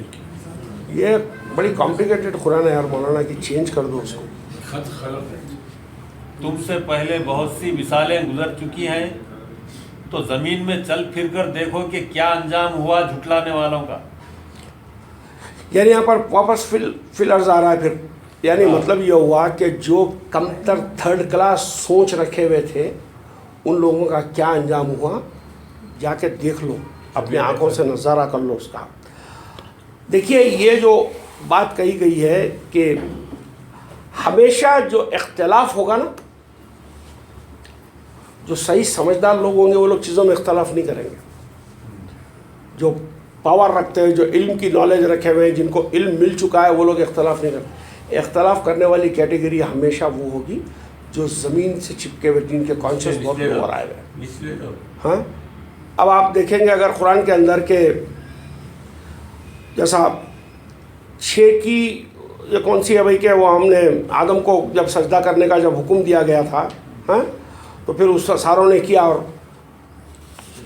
Speaker 1: یہ بڑی کمپلیکیٹڈ قرآن ہے یار مولانا، کی چینج کر دو اس کو۔
Speaker 3: خط غلط ہے۔
Speaker 2: تم سے پہلے بہت سی مثالیں گزر چکی ہیں تو زمین میں چل پھر کر دیکھو کہ کیا انجام ہوا جھٹلانے والوں کا۔
Speaker 1: یعنی یہاں پر واپس فل عرض آ رہا ہے پھر، یعنی مطلب یہ ہوا کہ جو کمتر تھرڈ کلاس سوچ رکھے ہوئے تھے ان لوگوں کا کیا انجام ہوا، جا کے دیکھ لو، اپنے آنکھوں سے نظارہ کر لو اس کا۔ دیکھیے یہ جو بات کہی گئی ہے کہ ہمیشہ جو اختلاف ہوگا نا، جو صحیح سمجھدار لوگ ہوں گے وہ لوگ چیزوں میں اختلاف نہیں کریں گے۔ جو پاور رکھتے ہیں، جو علم کی نالج رکھے ہوئے ہیں، جن کو علم مل چکا ہے، وہ لوگ اختلاف نہیں کرتے۔ اختلاف کرنے والی کیٹیگری ہمیشہ وہ ہوگی جو زمین سے چپکے ہوئے، جن کے کانشیس بہت اوور آئے ہوئے ہیں۔ ہاں، اب آپ دیکھیں گے اگر قرآن کے اندر کے جیسا 6 کی یہ کون سی ہے بھائی کہ وہ ہم نے آدم کو جب سجدہ کرنے کا جب حکم دیا گیا تھا، ہاں، تو پھر اس ساروں نے کیا اور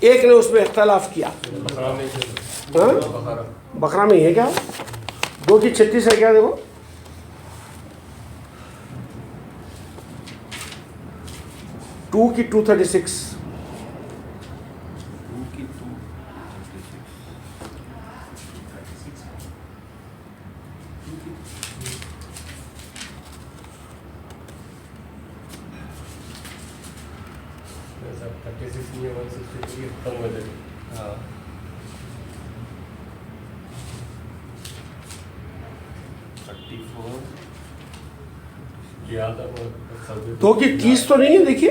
Speaker 1: ایک نے اس میں اختلاف کیا۔ ہاں، بقرہ میں ہے کیا 2 کی 36 ہے کیا؟ دیکھو 2 کی 236۔ دو کی 30 تو نہیں ہے، دیکھیے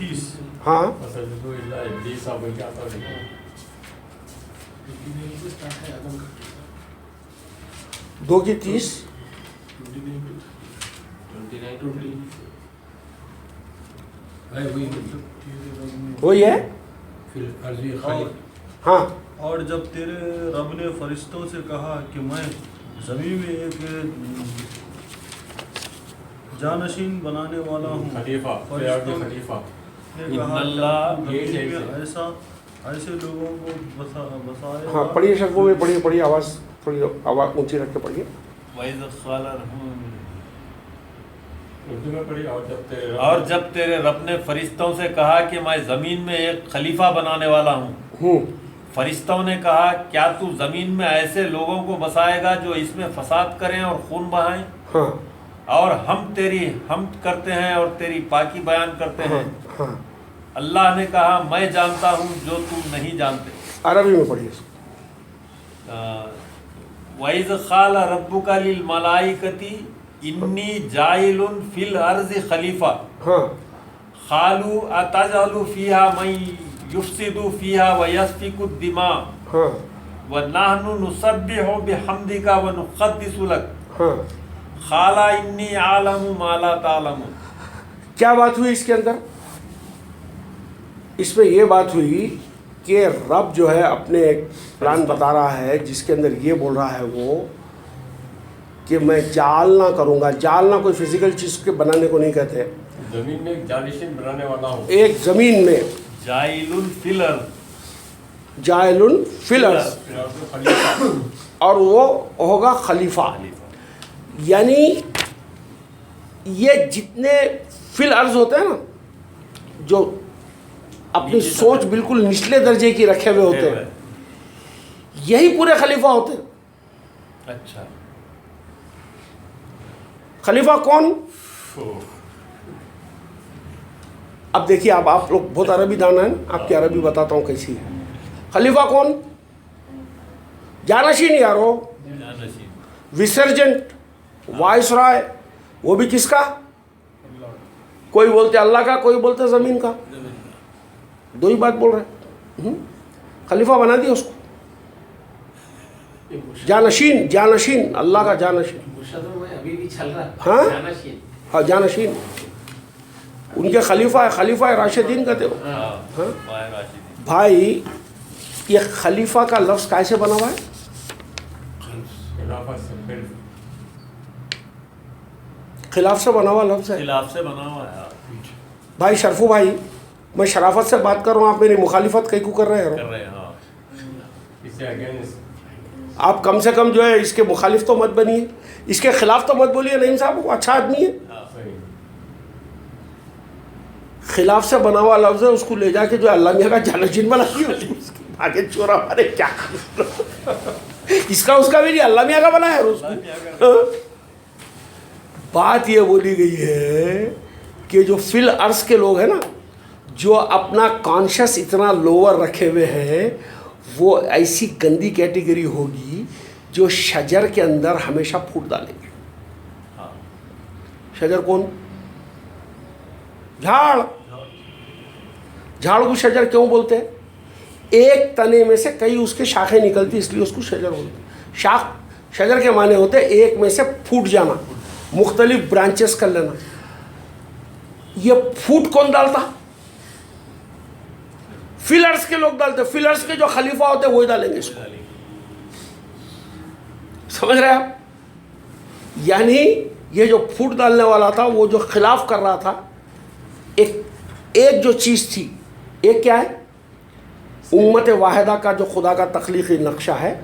Speaker 5: 30
Speaker 1: ہاں
Speaker 4: فسجدوا الا ابلیس اب کیا تھا
Speaker 3: اسٹارٹ ہے آدم کا
Speaker 1: 2 کی 30 وہی ہے ہاں
Speaker 5: اور جب تیرے رب نے فرشتوں سے کہا کہ میں زمین میں ایک جانشین بنانے والا ہوں،
Speaker 4: خلیفہ
Speaker 5: فرشتوں
Speaker 4: خلیفہ
Speaker 5: نے کہا
Speaker 2: اللہ
Speaker 5: زمین میں ایسے لوگوں کو بسائے
Speaker 1: ہاں پڑھیے شرفوں میں پڑھیے آواز تھوڑی آواز اونچی رکھ کے پڑھیے.
Speaker 2: وَإِذْ قَالَ
Speaker 4: اردو میں پڑھی.
Speaker 2: اور جب تیرے رب نے فرشتوں سے کہا کہ میں زمین میں ایک خلیفہ بنانے والا ہوں، فرشتوں نے کہا کیا تو زمین میں ایسے لوگوں کو بسائے گا جو اس میں فساد کریں اور خون بہائیں؟
Speaker 1: ہاں
Speaker 2: اور ہم تیری حمد کرتے ہیں اور تیری پاکی بیان کرتے ہیں.
Speaker 1: ہاں
Speaker 2: اللہ نے کہا میں جانتا ہوں جو تم نہیں جانتے.
Speaker 1: عربی میں پڑھیے اس کو.
Speaker 2: وَإِذْ قَالَ رَبُّكَ لِلْمَلَائِكَةِ إِنِّي جَاعِلٌ فِي الْأَرْضِ خَلِيفَةً
Speaker 1: ہاں
Speaker 2: قَالُوا أَتَجْعَلُ فِيهَا مَن يُفْسِدُ فِيهَا وَيَسْفِكُ الدِّمَاءَ
Speaker 1: ہاں
Speaker 2: وَنَحْنُ نُسَبِّحُ بِحَمْدِكَ وَنُقَدِّسُ لَكَ
Speaker 1: ہاں
Speaker 2: قَالَ إِنِّي أَعْلَمُ مَا لَا تَعْلَمُونَ.
Speaker 1: کیا بات ہوئی اس کے اندر؟ اس میں یہ بات ہوئی کہ رب جو ہے اپنے ایک پلان بتا رہا ہے جس کے اندر یہ بول رہا ہے وہ کہ میں جالنا کروں گا. جالنا کوئی فزیکل چیز کے بنانے کو نہیں کہتے.
Speaker 4: زمین میں ایک جانشین بنانے والا ہوں.
Speaker 1: ایک زمین میں
Speaker 2: جَاعِلٌ فِي الْأَرْضِ
Speaker 1: جائل فی الارض اور وہ ہوگا خلیفہ. یعنی یہ جتنے فی الارض ہوتے ہیں نا جو اپنی سوچ بالکل نچلے درجے کی رکھے ہوئے ہوتے ہیں یہی پورے خلیفہ ہوتے ہیں.
Speaker 2: اچھا
Speaker 1: خلیفہ کون؟ اب دیکھیے آپ لوگ بہت عربی دانا ہیں, آپ کی عربی بتاتا ہوں کیسی ہے. خلیفہ کون؟ جانشین یارو, وسرجنٹ, وائس رائے. وہ بھی کس کا؟ کوئی بولتے اللہ کا, کوئی بولتے زمین کا. دو ہی بات بول رہے ہیں. خلیفہ بنا دیا اس کو. جانشین, جانشین, اللہ کا جانشین.
Speaker 3: ابھی بھی چل رہا
Speaker 1: ہاں ہاں جانشین. ان کے خلیفہ ہے, خلیفہ راشدین کہتے ہو. ہاں بھائی یہ خلیفہ کا لفظ کیسے بنا ہوا ہے؟ خلاف سے بنا ہوا لفظ ہے.
Speaker 2: خلاف سے بنا ہوا ہے.
Speaker 1: بھائی شرفو بھائی, میں شرافت سے بات کر رہا ہوں, آپ میری مخالفت کئی کو کر رہے ہیں. آپ کم سے کم جو ہے اس کے مخالف تو مت بنیے, اس کے خلاف تو مت بولیے. نعیم صاحب وہ اچھا آدمی ہے. خلاف سے بنا ہوا لفظ ہے, اس کو لے جا کے جو اللہ میاں کا جانشین بنا دیا. آگے چورا مارے کیا اس کا بھی نہیں, اللہ میاں کا بنا ہے اس کو. بات یہ بولی گئی ہے کہ جو فی الارض کے لوگ ہیں نا, جو اپنا کانشس اتنا لوور رکھے ہوئے ہیں, وہ ایسی گندی کیٹیگری ہوگی جو شجر کے اندر ہمیشہ پھوٹ ڈالیں گے. شجر کون؟ جھاڑ. جھاڑ کو شجر کیوں بولتے ہیں؟ ایک تنے میں سے کئی اس کے شاخیں نکلتی, اس لیے اس کو شجر بولتے ہیں. شاخ شجر کے معنی ہوتے ہیں ایک میں سے پھوٹ جانا, مختلف برانچز کر لینا. یہ پھوٹ کون ڈالتا؟ فلرز کے لوگ ڈالتے. فلرز کے جو خلیفہ ہوتے ہیں وہی ڈالیں گے اس کو. سمجھ رہے آپ؟ یعنی یہ جو پھوٹ ڈالنے والا تھا وہ جو خلاف کر رہا تھا, ایک جو چیز تھی, ایک کیا ہے؟ امت واحدہ کا جو خدا کا تخلیقی نقشہ ہے,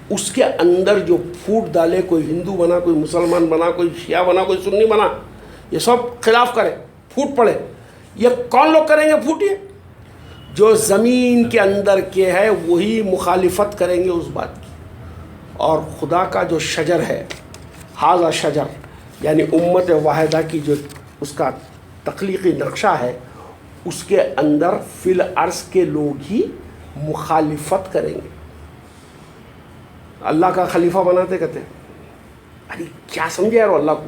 Speaker 1: اس کے اندر جو پھوٹ ڈالے, کوئی ہندو بنا, کوئی مسلمان بنا, کوئی شیعہ بنا, کوئی سنی بنا, یہ سب خلاف کرے, پھوٹ پڑے. یہ کون لوگ کریں گے پھوٹ؟ یہ جو زمین کے اندر کے ہے وہی مخالفت کریں گے اس بات کی. اور خدا کا جو شجر ہے, ھذا شجر, یعنی امت واحدہ کی جو اس کا تخلیقی نقشہ ہے, اس کے اندر فی الارض کے لوگ ہی مخالفت کریں گے. اللہ کا خلیفہ بناتے کہتے ہیں. ارے کیا سمجھے یار اللہ کو؟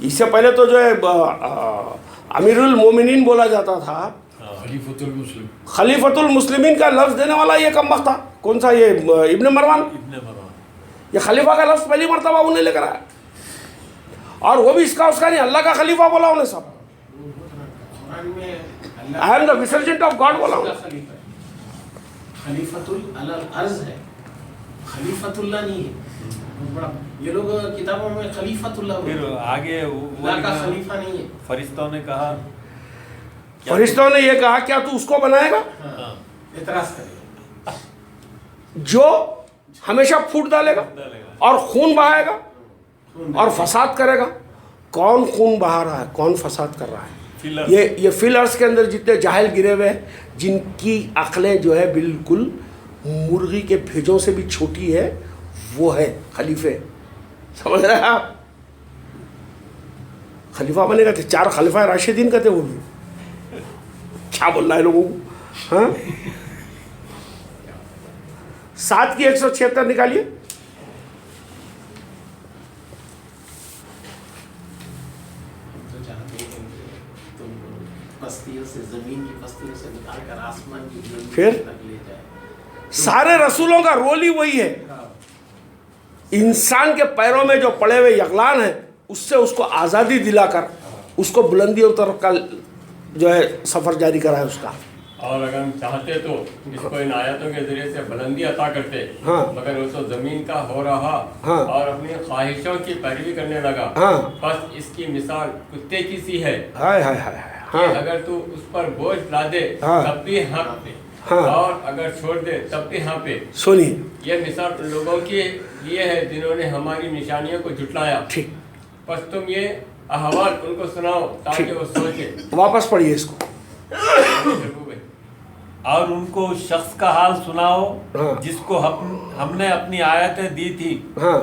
Speaker 1: اس سے پہلے تو جو ہے امیر المومنین بولا جاتا تھا.
Speaker 4: خلیفۃ المسلم.
Speaker 1: خلیفۃ المسلمین کا لفظ دینے والا یہ کم وقت تھا. کون سا یہ ابن مروان؟
Speaker 2: ابن مروان.
Speaker 1: یہ خلیفہ کا لفظ پہلی مرتبہ انہیں لے کر آیا. اور وہ بھی اس کا نہیں، اللہ کا خلیفہ بولا انہیں سب.
Speaker 3: قرآن میں
Speaker 1: I am the vicegerent of God بولا انہیں.
Speaker 3: خلیفہ خلیفۃ الارض ہے، خلیفۃ اللہ نہیں ہے. بڑا یہ لوگ کتابوں میں خلیفۃ اللہ
Speaker 2: پھر آگے
Speaker 3: اللہ کا خلیفہ نہیں ہے.
Speaker 2: فرشتوں نے کہا
Speaker 1: فرشتوں نے یہ کہا کیا تو اس کو بنائے گا
Speaker 3: ہاں، اعتراض کرے گا.
Speaker 1: جو ہمیشہ پھوٹ ڈالے گا اور خون بہائے گا اور فساد کرے گا؟ کون خون بہا رہا ہے، کون فساد کر رہا ہے؟ یہ فلرز کے اندر جتنے جاہل گرے ہوئے ہیں، جن کی عقلیں جو ہے بالکل مرغی کے بھیجوں سے بھی چھوٹی ہے، وہ ہے خلیفے. سمجھ رہے ہیں آپ؟ خلیفہ بنے گا تو 4 خلیفہ راشدین کہتے وہ بھی. کیا بول رہا ہے لوگوں کو؟ ہاں 7 کی 176 نکالیے.
Speaker 3: تو چاہتے ہیں کہ تم پستیوں سے، زمین کی پستیوں سے نکال کر آسمان کی بلندی
Speaker 1: پھر
Speaker 3: تک لے جائے.
Speaker 1: سارے رسولوں کا رول ہی وہی ہے. انسان کے پیروں میں جو پڑے ہوئے یغلان ہیں، اس سے اس کو آزادی دلا کر اس کو بلندیوں طرف کا جو ہے سفر جاری کرا ہے اس کا.
Speaker 4: اور اگر ہم چاہتے تو اس کو ان آیتوں کے ذریعے سے بلندی عطا کرتے،
Speaker 1: ہاں.
Speaker 4: مگر وہ تو زمین کا ہو رہا
Speaker 1: ہاں.
Speaker 4: اور اپنی خواہشوں کی پیروی کرنے لگا.
Speaker 1: ہاں.
Speaker 4: بس اس کی مثال کتے کی سی ہے
Speaker 1: ہائے ہائے ہائے ہائے. ہاں
Speaker 4: اگر تو اس پر بوجھ لا دے
Speaker 1: ہاں.
Speaker 4: تب بھی ہانپے،
Speaker 1: ہاں.
Speaker 4: اور اگر چھوڑ دے تب بھی ہانپے.
Speaker 1: سنیے.
Speaker 4: یہ مثال ان لوگوں کے لیے ہے جنہوں نے ہماری نشانیوں کو جھٹلایا.
Speaker 1: ٹھیک.
Speaker 4: بس تم یہ احوال ان کو سناؤ تاکہ وہ سوچے.
Speaker 1: واپس پڑھیے اس کو.
Speaker 2: اور ان کو اس شخص کا حال سناؤ
Speaker 1: ہاں.
Speaker 2: جس کو ہم نے اپنی آیتیں دی تھی،
Speaker 1: ہاں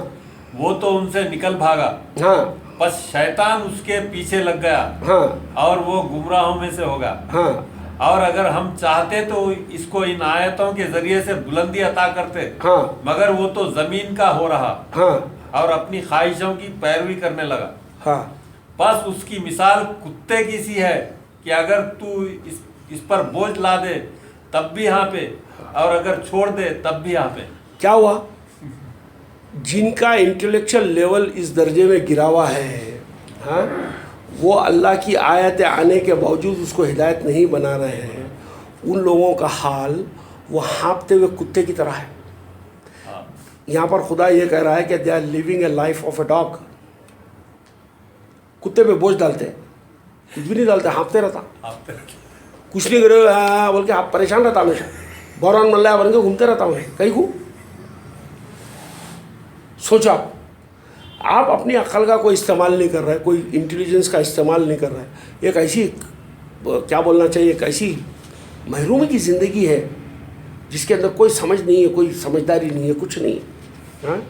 Speaker 2: وہ تو ان سے نکل بھاگا،
Speaker 1: ہاں
Speaker 2: بس شیطان اس کے پیچھے لگ گیا
Speaker 1: ہاں
Speaker 2: اور وہ گمراہوں میں سے ہوگا.
Speaker 1: ہاں.
Speaker 2: اور اگر ہم چاہتے تو اس کو ان آیتوں کے ذریعے سے بلندی عطا کرتے،
Speaker 1: ہاں
Speaker 2: مگر وہ تو زمین کا ہو رہا
Speaker 1: ہاں
Speaker 2: اور اپنی خواہشوں کی پیروی کرنے لگا.
Speaker 1: ہاں.
Speaker 2: بس اس کی مثال کتے کی سی ہے کہ اگر تو اس پر بوجھ لا دے تب بھی یہاں پہ، اور اگر چھوڑ دے تب بھی یہاں پہ.
Speaker 1: کیا ہوا؟ جن کا انٹلیکچل لیول اس درجے میں گرا ہوا ہے، ہاں، وہ اللہ کی آیتیں آنے کے باوجود اس کو ہدایت نہیں بنا رہے ہیں، ان لوگوں کا حال وہ ہانپتے ہوئے کتے کی طرح ہے. یہاں پر خدا یہ کہہ رہا ہے کہ they are living a life of a dog. کتے پہ بوجھ ڈالتے، کچھ بھی نہیں ڈالتے، ہانپتے رہتا، کچھ نہیں کرے بول کے آپ پریشان رہتا ہمیشہ. بوران ملا بن کے گھومتے رہتا ہوں کہیں کو. سوچا آپ اپنی عقل کا کوئی استعمال نہیں کر رہے، کوئی انٹیلیجنس کا استعمال نہیں کر رہے. ایک ایسی کیا بولنا چاہیے، ایک ایسی محرومی کی زندگی ہے جس کے اندر کوئی سمجھ نہیں ہے، کوئی سمجھداری نہیں ہے، کچھ نہیں ہے. ہاں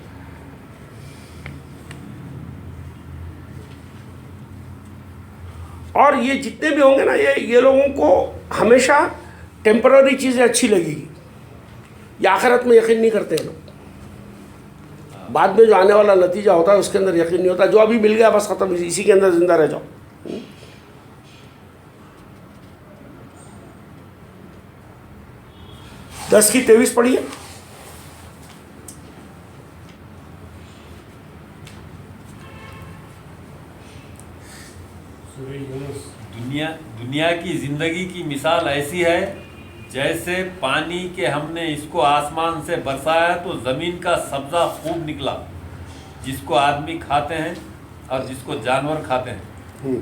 Speaker 1: اور یہ جتنے بھی ہوں گے نا، یہ لوگوں کو ہمیشہ ٹیمپرری چیزیں اچھی لگے گی. یہ آخرت میں یقین نہیں کرتے ہیں لوگ. بعد میں جو آنے والا نتیجہ ہوتا ہے اس کے اندر یقین نہیں ہوتا. جو ابھی مل گیا بس ختم، اسی کے اندر زندہ رہ جاؤ. 10 کی 23 پڑھیے.
Speaker 2: دنیا کی زندگی کی مثال ایسی ہے جیسے پانی کہ ہم نے اس کو آسمان سے برسایا تو زمین کا سبزہ خوب نکلا، جس کو آدمی کھاتے ہیں اور جس کو جانور کھاتے ہیں.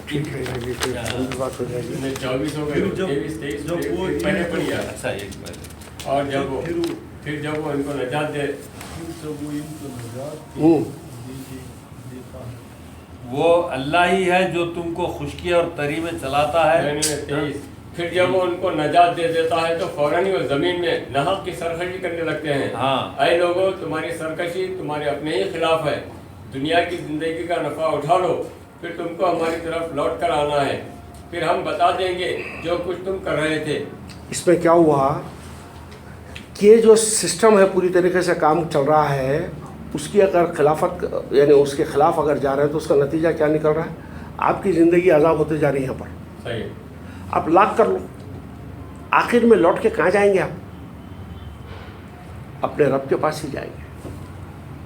Speaker 1: ٹھیک ہے، بات ہو جائے گی.
Speaker 4: 24 ہو گئے، 23 23 پہلے پڑھی ہے.
Speaker 2: اچھا ایک پہلے
Speaker 4: اور پھر جب وہ ان کو نجات دے،
Speaker 2: وہ اللہ ہی ہے جو تم کو خشکی اور تری میں چلاتا ہے.
Speaker 4: 23 پھر جب وہ ان کو نجات دے دیتا ہے تو فوراً ہی وہ زمین میں نحق کی سرکشی کرنے لگتے ہیں.
Speaker 2: ہاں.
Speaker 4: اے لوگوں، تمہاری سرکشی تمہارے اپنے ہی خلاف ہے. دنیا کی زندگی کا نفع اٹھا لو، پھر تم کو ہماری طرف لوٹ کر آنا ہے، پھر ہم بتا دیں گے جو کچھ تم کر رہے تھے.
Speaker 1: اس میں کیا ہوا کہ جو سسٹم ہے پوری طریقے سے کام چل رہا ہے اس کی اگر خلافت یعنی اس کے خلاف اگر جا رہے ہیں تو اس کا نتیجہ کیا نکل رہا ہے؟ آپ کی زندگی عذاب ہوتے جا رہی ہے یہاں پر.
Speaker 4: صحیح.
Speaker 1: آپ لاکھ کر لو, آخر میں لوٹ کے کہاں جائیں گے؟ آپ اپنے رب کے پاس ہی جائیں گے.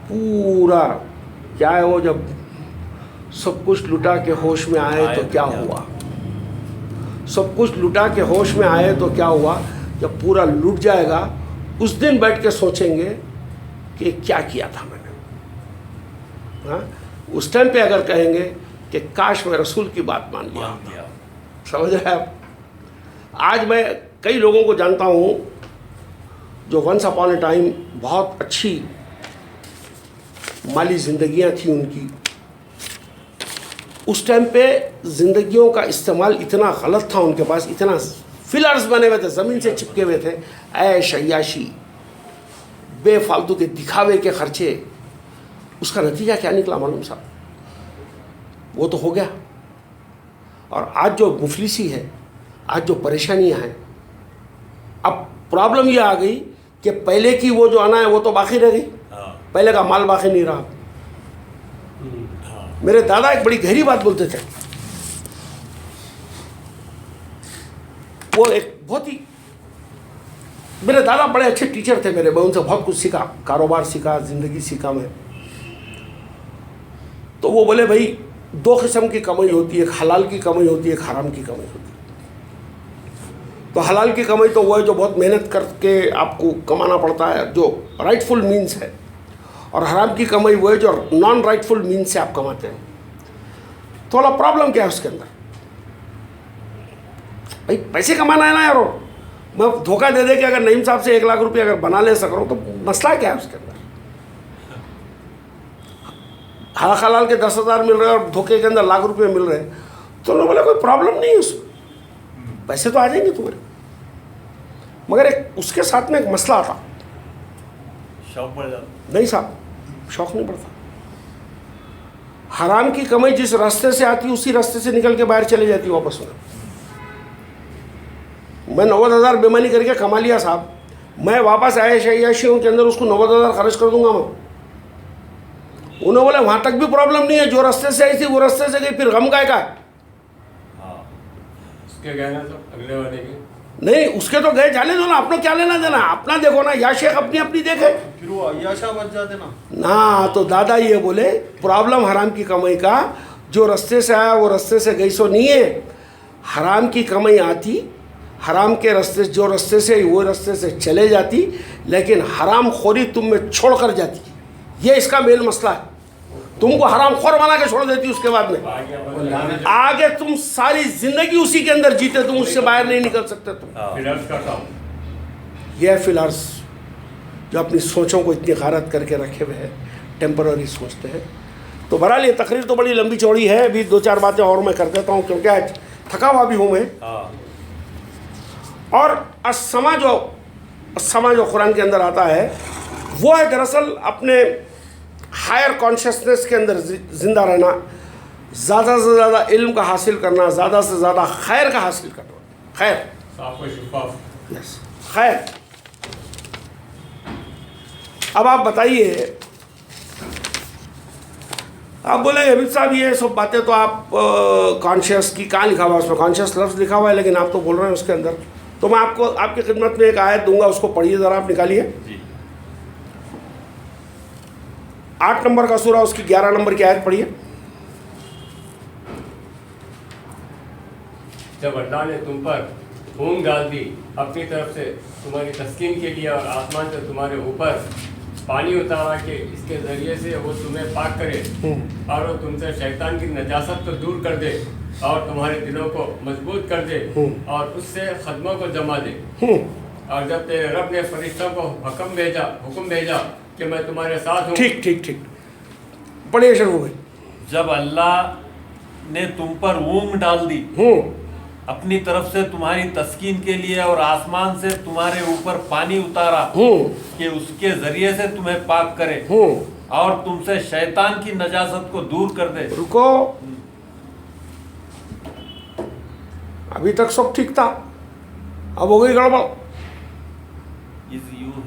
Speaker 1: پورا کیا ہے وہ جب سب کچھ لٹا کے ہوش میں آئے تو کیا ہوا, سب کچھ لٹا کے ہوش میں آئے تو کیا ہوا, جب پورا لٹ جائے گا اس دن بیٹھ کے سوچیں گے کہ کیا کیا تھا میں نے. ہاں, اس ٹائم پہ اگر کہیں گے کہ کاش میں رسول کی بات مان لیا. سمجھ رہے آپ؟ آج میں کئی لوگوں کو جانتا ہوں جو ونس اپون اے ٹائم بہت اچھی مالی زندگیاں تھیں ان کی, اس ٹائم پہ زندگیوں کا استعمال اتنا غلط تھا ان کے پاس, اتنا فلرز بنے ہوئے تھے, زمین سے چپکے ہوئے تھے, عیش عیاشی, بے فالتو کے دکھاوے کے خرچے. اس کا نتیجہ کیا نکلا معلوم صاحب؟ وہ تو ہو گیا. اور آج جو مفلسی ہے, آج جو پریشانیاں ہیں, اب پرابلم یہ آ گئی کہ پہلے کی وہ جو آنا ہے وہ تو باقی رہ گئی, پہلے کا مال باقی نہیں رہا. میرے دادا ایک بڑی گہری بات بولتے تھے, وہ ایک بہت ہی, میرے دادا بڑے اچھے ٹیچر تھے میرے, میں ان سے بہت کچھ سیکھا, کاروبار سیکھا, زندگی سیکھا میں. تو وہ بولے بھائی دو قسم کی کمائی ہوتی ہے, ایک حلال کی کمائی ہوتی ہے, ایک حرام کی کمائی ہوتی ہے. تو حلال کی کمائی تو وہ ہے جو بہت محنت کر کے آپ کو کمانا پڑتا ہے, جو رائٹ فل مینس ہے, اور حرام کی کمائی وہ ہے جو نان رائٹ فل مینس سے آپ کماتے ہیں. تھوڑا پرابلم کیا ہے اس کے اندر؟ بھائی پیسے کمانا ہے نا یارو, میں دھوکہ دے دے کہ اگر نعیم صاحب سے 1 لاکھ روپے اگر بنا لے سک رہا ہوں تو مسئلہ کیا ہے اس کے اندر؟ حلال کے 10,000 مل رہے ہیں اور دھوکے کے اندر لاکھ روپے مل رہے ہیں, تو انہوں نے بولا کوئی پرابلم نہیں ہے اس میں, پیسے تو آ جائیں گے تمہارے, مگر ایک اس کے ساتھ میں ایک مسئلہ آتا.
Speaker 2: شوق پڑ جاتا. نہیں
Speaker 1: صاحب, شوق نہیں پڑتا. حرام کی کمائی جس راستے سے آتی اسی راستے سے نکل کے باہر چلے جاتی واپس میں. میں 90,000 بےمانی کر کے کما لیا صاحب, میں واپس عیش عیاشیوں کے اندر اس کو 90,000 خرچ کر دوں گا میں. انہوں نے بولا وہاں تک بھی پرابلم نہیں ہے, جو راستے سے آئی تھی وہ راستے سے گئی, پھر غم کا ہے.
Speaker 4: اس کے گئے نا تو اگلے والے کے
Speaker 1: نہیں, اس کے تو گئے, جانے دو نا, اپنا کیا لینا دینا, اپنا دیکھو نا, یا شیخ اپنی اپنی دیکھے.
Speaker 5: پھر وہ عیاشہ بچ جاتے نا.
Speaker 1: نا تو دادا یہ بولے پرابلم حرام کی کمائی کا, جو راستے سے آیا وہ راستے سے گئی سو نہیں ہے. حرام کی کمائی آتی, حرام کے راستے, جو راستے سے وہ راستے سے چلے جاتی, لیکن حرام خوری تم میں چھوڑ کر جاتی. یہ اس کا مین مسئلہ ہے. تم کو حرام خور بنا کے چھوڑ دیتی, اس کے بعد میں آگے تم ساری زندگی اسی کے اندر جیتے, تم اس سے باہر نہیں نکل سکتے. تم یہ فی الحال جو اپنی سوچوں کو اتنی غارت کر کے رکھے ہوئے ہیں, ٹیمپرری سوچتے ہیں. تو بہرحال یہ تقریر تو بڑی لمبی چوڑی ہے, ابھی 2-4 باتیں اور میں کر دیتا ہوں کیونکہ آج تھکا ہوا بھی ہوں میں. اور السما جو قرآن کے اندر آتا ہے وہ ہے دراصل اپنے ہائر کانشیسنس کے اندر زندہ رہنا, زیادہ سے زیادہ علم کا حاصل کرنا, زیادہ سے زیادہ خیر کا حاصل کرنا. خیر, یس, خیر. اب آپ بتائیے, آپ بولیں گے حبیب صاحب یہ سب باتیں تو آپ کانشیس کی کہاں لکھا ہوا ہے, اس میں کانشیس لفظ لکھا ہوا ہے, لیکن آپ تو بول رہے ہیں اس کے اندر. تو میں آپ کو آپ کی خدمت میں ایک آیت دوں گا, اس کو پڑھیے ذرا, آپ نکالیے. 8 نمبر کا سورہ, اس کی 11 نمبر کی آیت پڑھیے.
Speaker 4: جب اللہ نے تم پر اونگ ڈال دی اپنی طرف سے تمہاری تسکین کے لیے, اور آسمان سے تمہارے اوپر پانی اتارا کہ اس کے ذریعے سے وہ تمہیں پاک کرے, اور وہ تم سے شیطان کی نجاست کو دور کر دے, اور تمہارے دلوں کو مضبوط کر دے, اور اس سے قدموں کو جما دے. اور جب تیرے رب نے فرشتوں کو حکم بھیجا کہ میں تمہارے ساتھ ہوں.
Speaker 1: ٹھیک, پڑھیے شروع ہوئے.
Speaker 2: جب اللہ نے تم پر اونگ ڈال دی اپنی طرف سے تمہاری تسکین کے لیے, اور آسمان سے تمہارے اوپر پانی اتارا کہ اس کے ذریعے سے تمہیں پاک کرے, اور تم سے شیطان کی نجاست کو دور کر دے.
Speaker 1: رکو, ابھی تک سب ٹھیک تھا, اب ہو گئی گڑبڑ.
Speaker 2: اِذْ